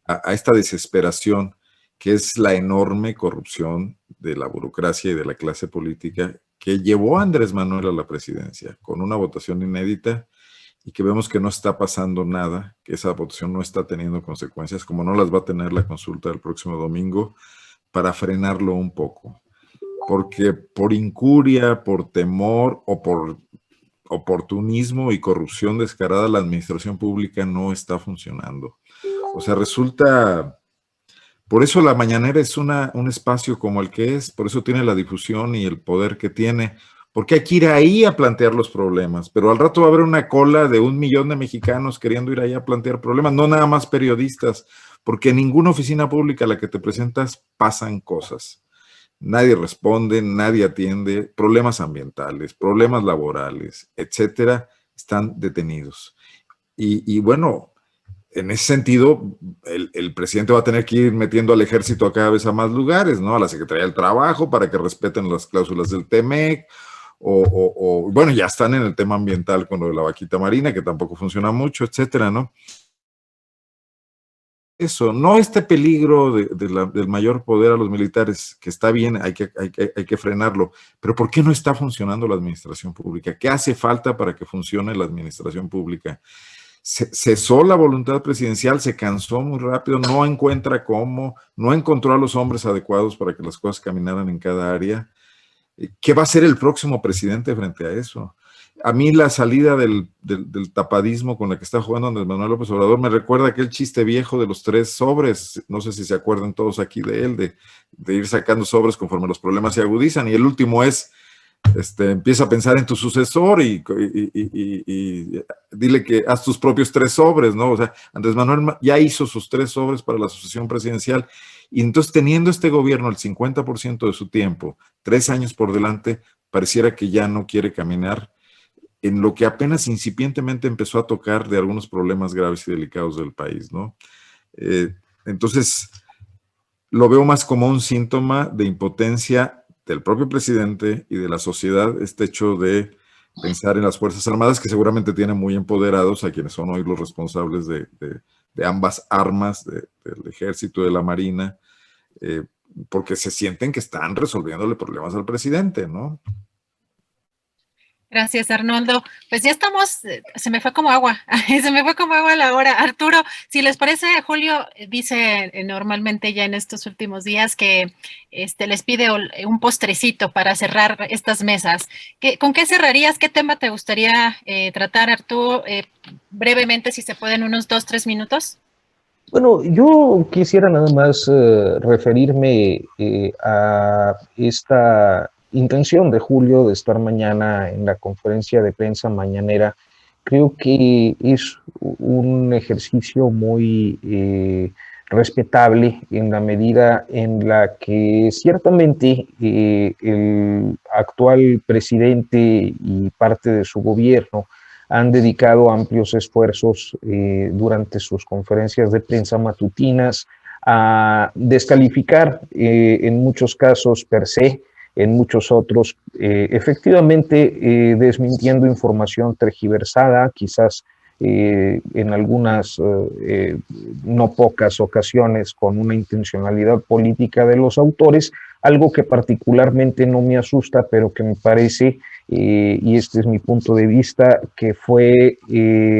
a esta desesperación, que es la enorme corrupción de la burocracia y de la clase política que llevó a Andrés Manuel a la presidencia con una votación inédita y que vemos que no está pasando nada, que esa votación no está teniendo consecuencias, como no las va a tener la consulta del próximo domingo, para frenarlo un poco. Porque por incuria, por temor o por oportunismo y corrupción descarada, la administración pública no está funcionando. O sea, resulta... Por eso la mañanera es un espacio como el que es, por eso tiene la difusión y el poder que tiene, porque hay que ir ahí a plantear los problemas, pero al rato va a haber una cola de 1 millón de mexicanos queriendo ir ahí a plantear problemas, no nada más periodistas, porque en ninguna oficina pública a la que te presentas pasan cosas. Nadie responde, nadie atiende, problemas ambientales, problemas laborales, etcétera, están detenidos. Y bueno, en ese sentido, el presidente va a tener que ir metiendo al ejército a cada vez a más lugares, ¿no? A la Secretaría del Trabajo para que respeten las cláusulas del TEMEC, bueno, ya están en el tema ambiental con lo de la vaquita marina, que tampoco funciona mucho, etcétera, ¿no? Eso, no este peligro del mayor poder a los militares, que está bien, hay que frenarlo, pero ¿por qué no está funcionando la administración pública? ¿Qué hace falta para que funcione la administración pública? Cesó la voluntad presidencial, se cansó muy rápido, no encuentra cómo, no encontró a los hombres adecuados para que las cosas caminaran en cada área. ¿Qué va a hacer el próximo presidente frente a eso? A mí la salida del tapadismo con la que está jugando Andrés Manuel López Obrador me recuerda aquel chiste viejo de los 3 sobres, no sé si se acuerdan todos aquí de él, de ir sacando sobres conforme los problemas se agudizan, y el último es, empieza a pensar en tu sucesor y dile que haz tus propios 3 sobres, ¿no? O sea, Andrés Manuel ya hizo sus 3 sobres para la sucesión presidencial, y entonces teniendo este gobierno el 50% de su tiempo, 3 años por delante, pareciera que ya no quiere caminar en lo que apenas incipientemente empezó a tocar de algunos problemas graves y delicados del país, ¿no? Entonces, lo veo más como un síntoma de impotencia del propio presidente y de la sociedad, este hecho de pensar en las Fuerzas Armadas, que seguramente tienen muy empoderados a quienes son hoy los responsables de ambas armas, del ejército y de la marina, porque se sienten que están resolviéndole problemas al presidente, ¿no? Gracias, Arnoldo. Pues ya estamos, se me fue como agua, se me fue como agua la hora. Arturo, si les parece, Julio dice normalmente ya en estos últimos días que les pide un postrecito para cerrar estas mesas. ¿Con qué cerrarías? ¿Qué tema te gustaría tratar, Arturo? Brevemente, si se pueden, unos 2-3 minutos. Bueno, yo quisiera nada más referirme a esta intención de Julio de estar mañana en la conferencia de prensa mañanera. Creo que es un ejercicio muy respetable en la medida en la que ciertamente el actual presidente y parte de su gobierno han dedicado amplios esfuerzos durante sus conferencias de prensa matutinas a descalificar en muchos casos per se, en muchos otros efectivamente desmintiendo información tergiversada, quizás en algunas no pocas ocasiones con una intencionalidad política de los autores, algo que particularmente no me asusta, pero que me parece, y este es mi punto de vista, que fue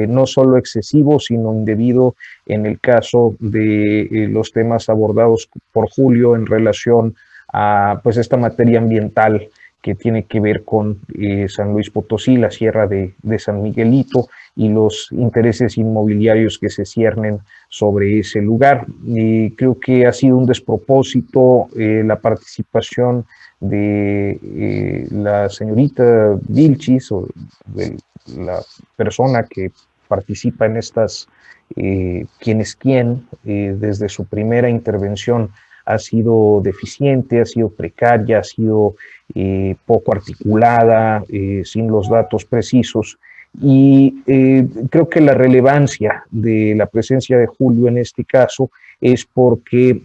no solo excesivo, sino indebido en el caso de los temas abordados por Julio en relación a pues esta materia ambiental que tiene que ver con San Luis Potosí, la sierra de San Miguelito y los intereses inmobiliarios que se ciernen sobre ese lugar. Creo que ha sido un despropósito la participación de la señorita Vilchis, o de la persona que participa en estas quién es quién, desde su primera intervención ha sido deficiente, ha sido precaria, ha sido poco articulada, sin los datos precisos. Y creo que la relevancia de la presencia de Julio en este caso es porque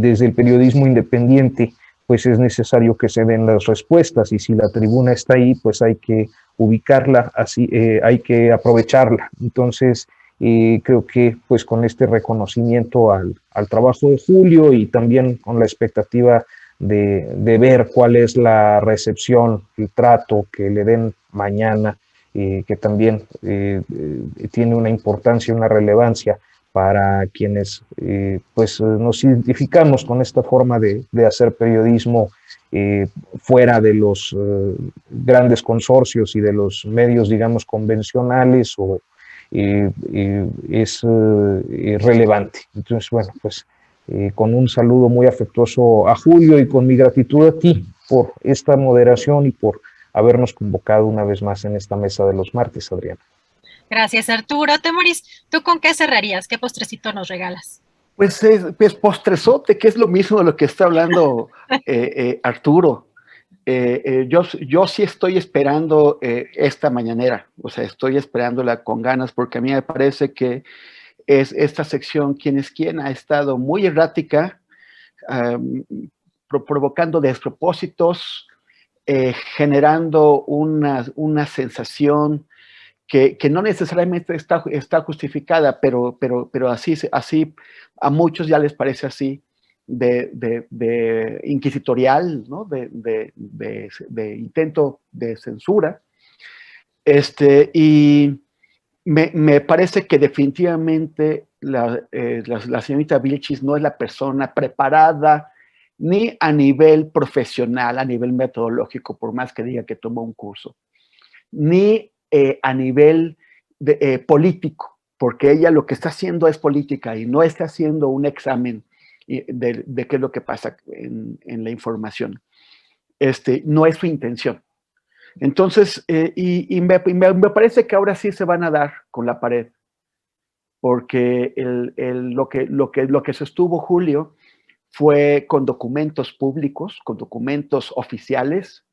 desde el periodismo independiente pues es necesario que se den las respuestas, y si la tribuna está ahí, pues hay que ubicarla, así hay que aprovecharla. Entonces, creo que pues con este reconocimiento al trabajo de Julio y también con la expectativa de ver cuál es la recepción, el trato que le den mañana, que también tiene una importancia, una relevancia para quienes pues nos identificamos con esta forma de hacer periodismo fuera de los grandes consorcios y de los medios, digamos, convencionales, o es relevante. Entonces, bueno, pues con un saludo muy afectuoso a Julio y con mi gratitud a ti por esta moderación y por habernos convocado una vez más en esta mesa de los martes, Adriana. Gracias, Arturo. Temoris, ¿tú con qué cerrarías? ¿Qué postrecito nos regalas? Pues, postrezote, que es lo mismo de lo que está hablando Arturo. Yo sí estoy esperando esta mañanera, o sea, estoy esperándola con ganas porque a mí me parece que es esta sección quién es quién ha estado muy errática, provocando despropósitos, generando una sensación que no necesariamente está justificada, pero así a muchos ya les parece así, de inquisitorial, ¿no? de intento de censura. Y me parece que definitivamente la señorita Vilchis no es la persona preparada ni a nivel profesional, a nivel metodológico, por más que diga que tomó un curso, ni a nivel político, porque ella lo que está haciendo es política y no está haciendo un examen de qué es lo que pasa en la información. No es su intención. Entonces, me parece que ahora sí se van a dar con la pared, porque lo que sostuvo Julio fue con documentos públicos, con documentos oficiales,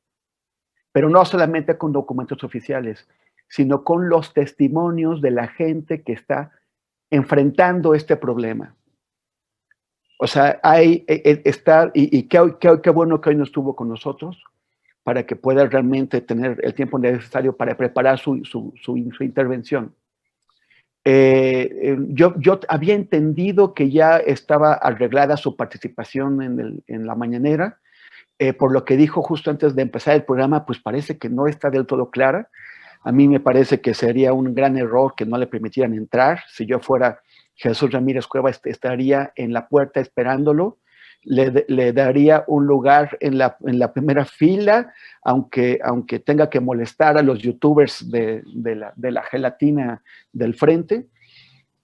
pero no solamente con documentos oficiales, sino con los testimonios de la gente que está enfrentando este problema. O sea, qué bueno que hoy no estuvo con nosotros, para que pueda realmente tener el tiempo necesario para preparar su intervención. Yo había entendido que ya estaba arreglada su participación en la mañanera, por lo que dijo justo antes de empezar el programa, pues parece que no está del todo clara. A mí me parece que sería un gran error que no le permitieran entrar. Si yo fuera Jesús Ramírez Cueva, estaría en la puerta esperándolo. Le daría un lugar en la primera fila, aunque tenga que molestar a los youtubers de la gelatina del frente,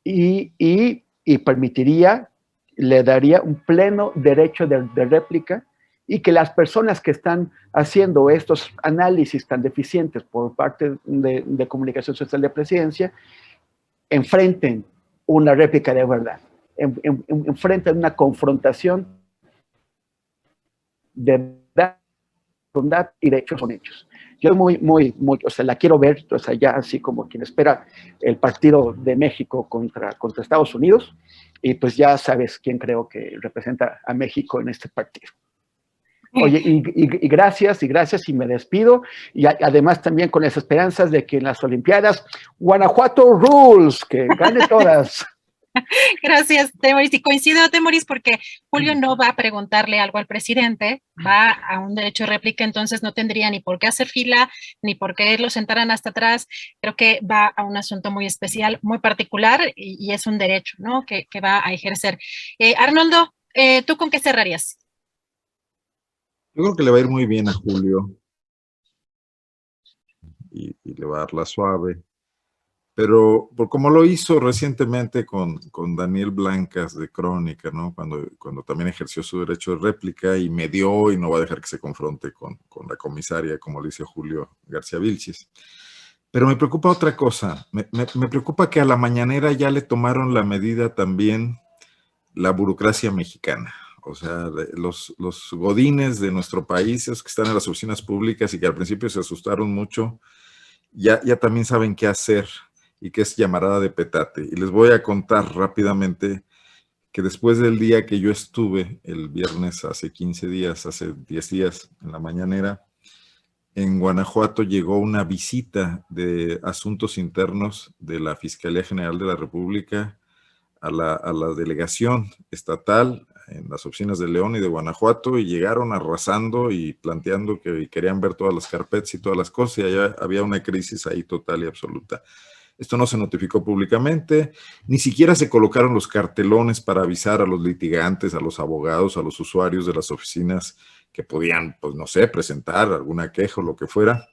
y permitiría, le daría un pleno derecho de réplica, y que las personas que están haciendo estos análisis tan deficientes por parte de Comunicación Social de Presidencia enfrenten una réplica de verdad, enfrenten una confrontación de verdad y de hechos son hechos. Yo o sea, la quiero ver, o sea, ya así como quien espera el partido de México contra Estados Unidos, y pues ya sabes quién creo que representa a México en este partido. Oye, y gracias, y me despido, y además también con las esperanzas de que en las Olimpiadas, Guanajuato rules, que gane todas. Gracias, Temoris. Y coincido, Temoris, porque Julio no va a preguntarle algo al presidente, va a un derecho de réplica, entonces no tendría ni por qué hacer fila, ni por qué lo sentaran hasta atrás. Creo que va a un asunto muy especial, muy particular, y es un derecho, ¿no? Que va a ejercer. Arnoldo, ¿tú con qué cerrarías? Yo creo que le va a ir muy bien a Julio y le va a dar la suave. Pero por como lo hizo recientemente con Daniel Blancas de Crónica, ¿no? Cuando también ejerció su derecho de réplica y medió y no va a dejar que se confronte con la comisaria, como le dice Julio García Vilchis. Pero me preocupa otra cosa. Me preocupa que a la mañanera ya le tomaron la medida también la burocracia mexicana. O sea, los godines de nuestro país, esos que están en las oficinas públicas y que al principio se asustaron mucho, ya también saben qué hacer y que es llamarada de petate. Y les voy a contar rápidamente que después del día que yo estuve el viernes hace 15 días, hace 10 días en la mañanera, en Guanajuato llegó una visita de asuntos internos de la Fiscalía General de la República a la delegación estatal en las oficinas de León y de Guanajuato, y llegaron arrasando y planteando que querían ver todas las carpetas y todas las cosas, y allá había una crisis ahí total y absoluta. Esto no se notificó públicamente, ni siquiera se colocaron los cartelones para avisar a los litigantes, a los abogados, a los usuarios de las oficinas que podían, pues no sé, presentar alguna queja o lo que fuera.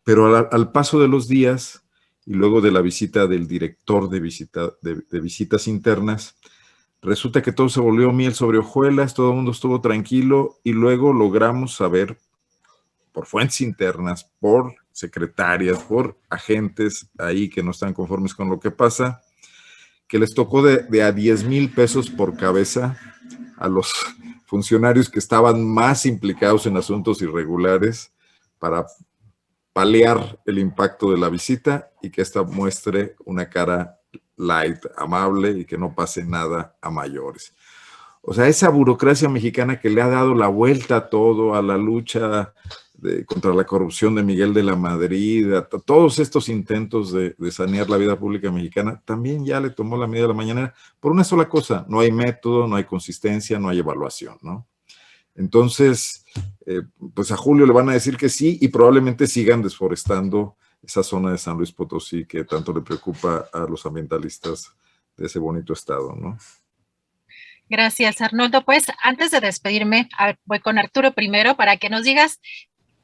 Pero al paso de los días y luego de la visita del director de visitas internas, resulta que todo se volvió miel sobre hojuelas, todo el mundo estuvo tranquilo, y luego logramos saber por fuentes internas, por secretarias, por agentes ahí que no están conformes con lo que pasa, que les tocó de a 10,000 pesos por cabeza a los funcionarios que estaban más implicados en asuntos irregulares para paliar el impacto de la visita y que esta muestre una cara light, amable y que no pase nada a mayores. O sea, esa burocracia mexicana que le ha dado la vuelta a todo, a la lucha contra la corrupción de Miguel de la Madrid, a todos estos intentos de sanear la vida pública mexicana, también ya le tomó la medida de la mañanera por una sola cosa: no hay método, no hay consistencia, no hay evaluación, ¿no? Entonces, pues a Julio le van a decir que sí y probablemente sigan desforestando esa zona de San Luis Potosí que tanto le preocupa a los ambientalistas de ese bonito estado, ¿no? Gracias, Arnoldo. Pues antes de despedirme, voy con Arturo primero para que nos digas.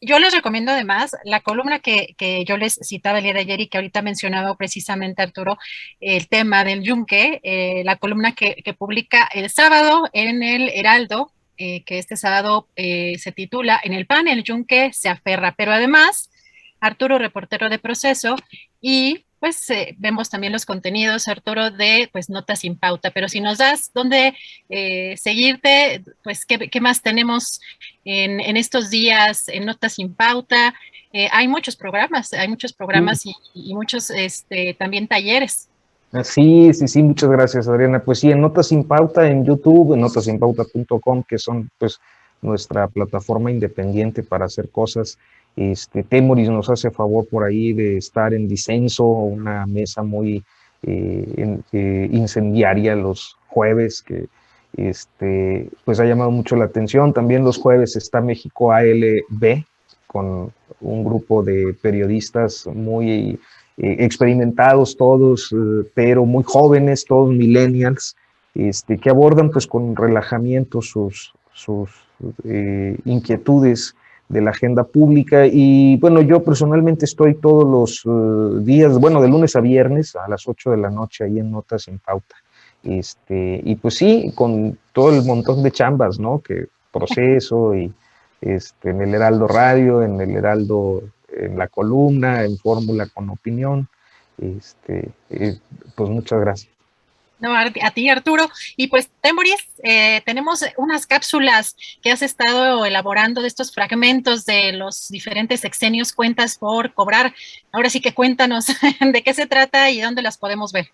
Yo les recomiendo además la columna que yo les citaba el día de ayer y que ahorita ha mencionado precisamente Arturo, el tema del yunque, la columna que publica el sábado en el Heraldo, que este sábado se titula "En el pan el yunque se aferra", pero además Arturo, reportero de Proceso, y pues vemos también los contenidos, Arturo, de pues Notas sin Pauta, pero si nos das dónde seguirte, pues ¿qué más tenemos en estos días en Notas sin Pauta? Hay muchos programas y muchos también talleres. Sí, muchas gracias, Adriana. Pues sí, en Notas sin Pauta en YouTube, en notasinpauta.com, que son pues nuestra plataforma independiente para hacer cosas. Temoris nos hace favor por ahí de estar en Disenso, una mesa muy incendiaria los jueves, que pues ha llamado mucho la atención. También los jueves está México ALB, con un grupo de periodistas muy experimentados todos, pero muy jóvenes, todos millennials, que abordan pues con relajamiento sus inquietudes de la agenda pública. Y bueno, yo personalmente estoy todos los días, bueno, de lunes a viernes a las 8 de la noche ahí en Notas sin Pauta. Y pues sí, con todo el montón de chambas, ¿no? Que Proceso y en el Heraldo Radio, en el Heraldo, en la columna, en Fórmula con Opinión. Pues muchas gracias. No, a ti, Arturo. Y pues, Temoris, tenemos unas cápsulas que has estado elaborando de estos fragmentos de los diferentes sexenios, cuentas por cobrar. Ahora sí que cuéntanos de qué se trata y dónde las podemos ver.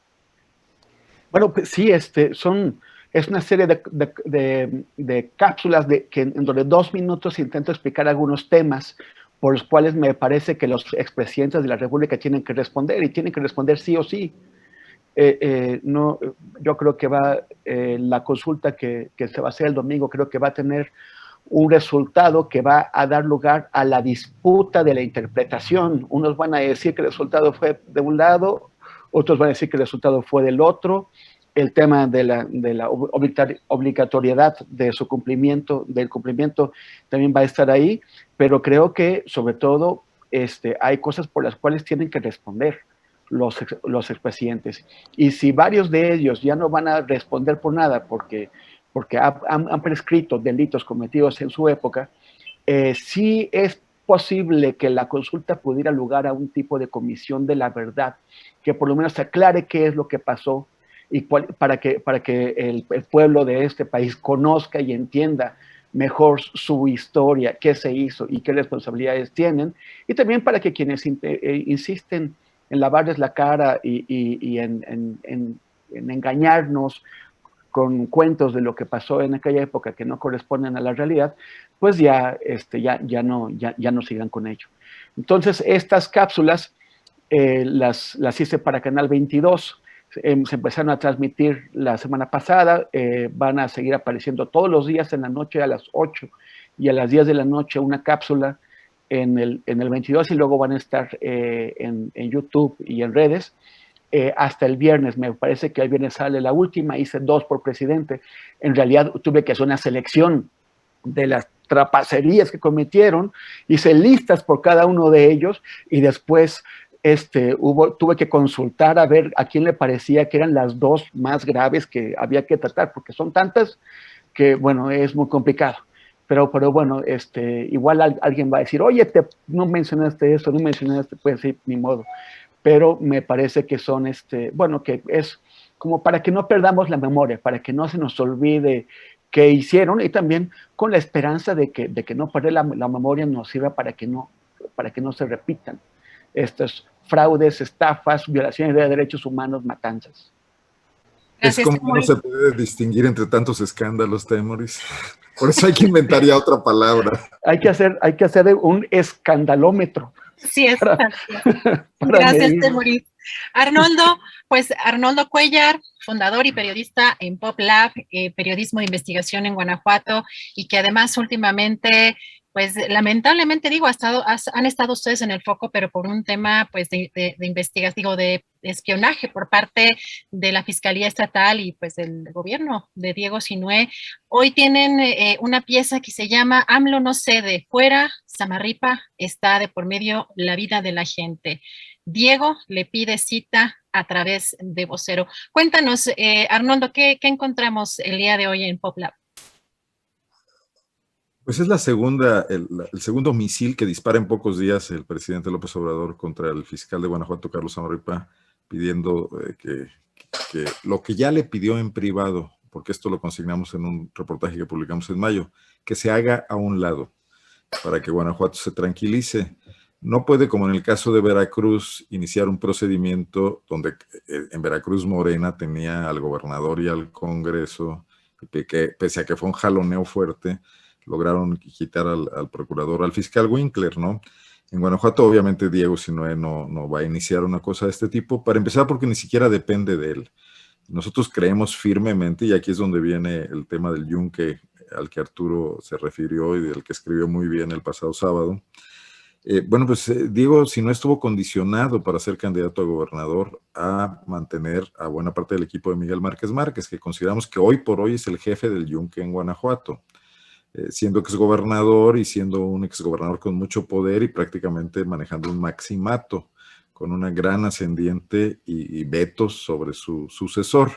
Bueno, pues sí, es una serie de cápsulas que en donde 2 minutos intento explicar algunos temas por los cuales me parece que los expresidentes de la República tienen que responder, y tienen que responder sí o sí. No, yo creo que la consulta que se va a hacer el domingo, creo que va a tener un resultado que va a dar lugar a la disputa de la interpretación. Unos van a decir que el resultado fue de un lado, otros van a decir que el resultado fue del otro. El tema de la obligatoriedad de su cumplimiento, del cumplimiento, también va a estar ahí, pero creo que sobre todo hay cosas por las cuales tienen que responder los expresidentes. Y si varios de ellos ya no van a responder por nada porque han prescrito delitos cometidos en su época, sí es posible que la consulta pudiera lugar a un tipo de comisión de la verdad, que por lo menos aclare qué es lo que pasó y para que el pueblo de este país conozca y entienda mejor su historia, qué se hizo y qué responsabilidades tienen, y también para que quienes insisten en lavarles la cara y en engañarnos con cuentos de lo que pasó en aquella época que no corresponden a la realidad, pues ya no sigan con ello. Entonces, estas cápsulas las hice para Canal 22, se empezaron a transmitir la semana pasada, van a seguir apareciendo todos los días en la noche a las 8 y a las 10 de la noche una cápsula en el 22, y luego van a estar en YouTube y en redes hasta el viernes. Me parece que el viernes sale la última, hice 2 por presidente. En realidad tuve que hacer una selección de las trapacerías que cometieron, hice listas por cada uno de ellos y después tuve que consultar a ver a quién le parecía que eran las 2 más graves que había que tratar, porque son tantas que, bueno, es muy complicado. pero bueno, igual alguien va a decir, oye, no mencionaste esto, no mencionaste, pues sí, ni modo. Pero me parece que son, bueno, que es como para que no perdamos la memoria, para que no se nos olvide qué hicieron, y también con la esperanza de que no perder la memoria nos sirva para que no se repitan estos fraudes, estafas, violaciones de derechos humanos, matanzas. Es Gracias, como no se puede distinguir entre tantos escándalos, Temoris. Por eso hay que inventar ya otra palabra. Hay que hacer un escandalómetro. sí es. Para Gracias, medir. Temoris. Arnoldo, pues Arnoldo Cuellar, fundador y periodista en PopLab, periodismo de investigación en Guanajuato, y que además últimamente, pues lamentablemente digo, han estado ustedes en el foco, pero por un tema pues de investigación, digo, de espionaje por parte de la Fiscalía Estatal y pues del gobierno de Diego Sinué. Hoy tienen una pieza que se llama AMLO no cede, fuera Samarripa está de por medio la vida de la gente. Diego le pide cita a través de vocero. Cuéntanos, Arnoldo, ¿qué encontramos el día de hoy en PopLab? Pues es la segunda, el segundo misil que dispara en pocos días el presidente López Obrador contra el fiscal de Guanajuato, Carlos Samarripa, pidiendo que lo que ya le pidió en privado, porque esto lo consignamos en un reportaje que publicamos en mayo, que se haga a un lado para que Guanajuato se tranquilice. No puede, como en el caso de Veracruz, iniciar un procedimiento donde en Veracruz Morena tenía al gobernador y al Congreso, que pese a que fue un jaloneo fuerte, lograron quitar al procurador, al fiscal Winkler, ¿no? En Guanajuato, obviamente, Diego Sinué no va a iniciar una cosa de este tipo, para empezar porque ni siquiera depende de él. Nosotros creemos firmemente, y aquí es donde viene el tema del yunque al que Arturo se refirió y del que escribió muy bien el pasado sábado. Bueno, pues Diego Sinué estuvo condicionado para ser candidato a gobernador a mantener a buena parte del equipo de Miguel Márquez Márquez, que consideramos que hoy por hoy es el jefe del yunque en Guanajuato. Siendo exgobernador y siendo un exgobernador con mucho poder y prácticamente manejando un maximato, con una gran ascendiente y vetos sobre su sucesor.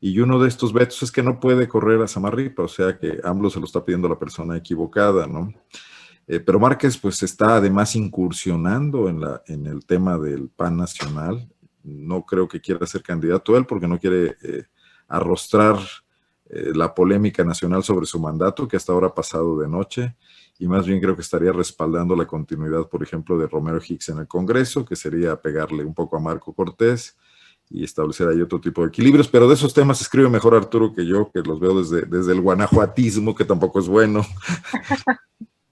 Y uno de estos vetos es que no puede correr a Samarripa, o sea que AMLO se lo está pidiendo a la persona equivocada, ¿no? Pero Márquez pues está además incursionando en el tema del PAN nacional. No creo que quiera ser candidato él porque no quiere arrostrar la polémica nacional sobre su mandato, que hasta ahora ha pasado de noche, y más bien creo que estaría respaldando la continuidad, por ejemplo, de Romero Hicks en el Congreso, que sería pegarle un poco a Marco Cortés y establecer ahí otro tipo de equilibrios, pero de esos temas escribe mejor Arturo que yo, que los veo desde el guanajuatismo, que tampoco es bueno.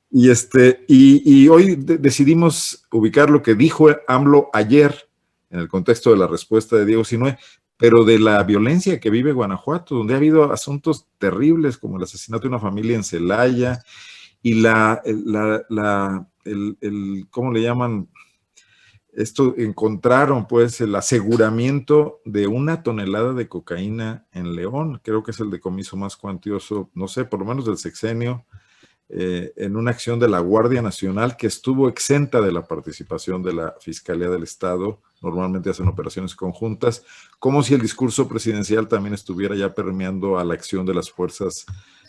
Y hoy decidimos ubicar lo que dijo AMLO ayer en el contexto de la respuesta de Diego Sinué, pero de la violencia que vive Guanajuato, donde ha habido asuntos terribles como el asesinato de una familia en Celaya y ¿cómo le llaman? Esto encontraron pues el aseguramiento de 1 tonelada de cocaína en León, creo que es el decomiso más cuantioso, no sé, por lo menos del sexenio, en una acción de la Guardia Nacional que estuvo exenta de la participación de la Fiscalía del Estado. Normalmente hacen operaciones conjuntas, como si el discurso presidencial también estuviera ya permeando a la acción de las fuerzas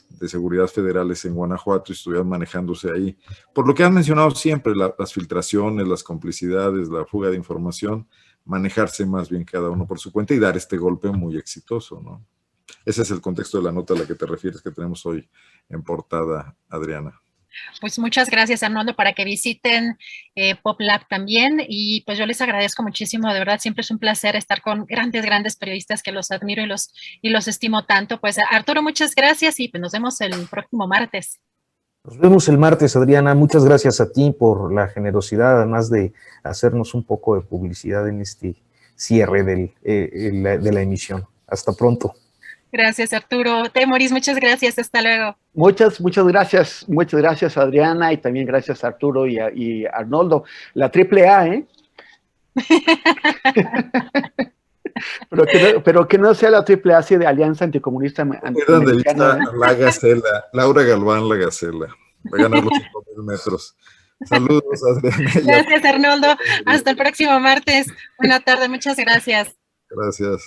de seguridad federales en Guanajuato y estuvieran manejándose ahí. Por lo que han mencionado siempre, las filtraciones, las complicidades, la fuga de información, manejarse más bien cada uno por su cuenta y dar este golpe muy exitoso, ¿no? Ese es el contexto de la nota a la que te refieres que tenemos hoy en portada, Adriana. Pues muchas gracias, Arnoldo, para que visiten PopLab también, y pues yo les agradezco muchísimo, de verdad, siempre es un placer estar con grandes periodistas que los admiro y los estimo tanto. Pues Arturo, muchas gracias y pues nos vemos el próximo martes. Nos vemos el martes, Adriana. Muchas gracias a ti por la generosidad, además de hacernos un poco de publicidad en este cierre de la emisión. Hasta pronto. Gracias, Arturo. Temoris, muchas gracias. Hasta luego. Muchas gracias, Adriana, y también gracias a Arturo y Arnoldo. La AAA, ¿eh? pero que no sea la AAA así de Alianza Anticomunista Americana. La Gacela, Laura Galván, la Gacela. Va a ganar los 5,000 metros. Saludos, Adriana. Gracias, Arnoldo. Hasta el próximo martes. Buena tarde, muchas gracias. Gracias.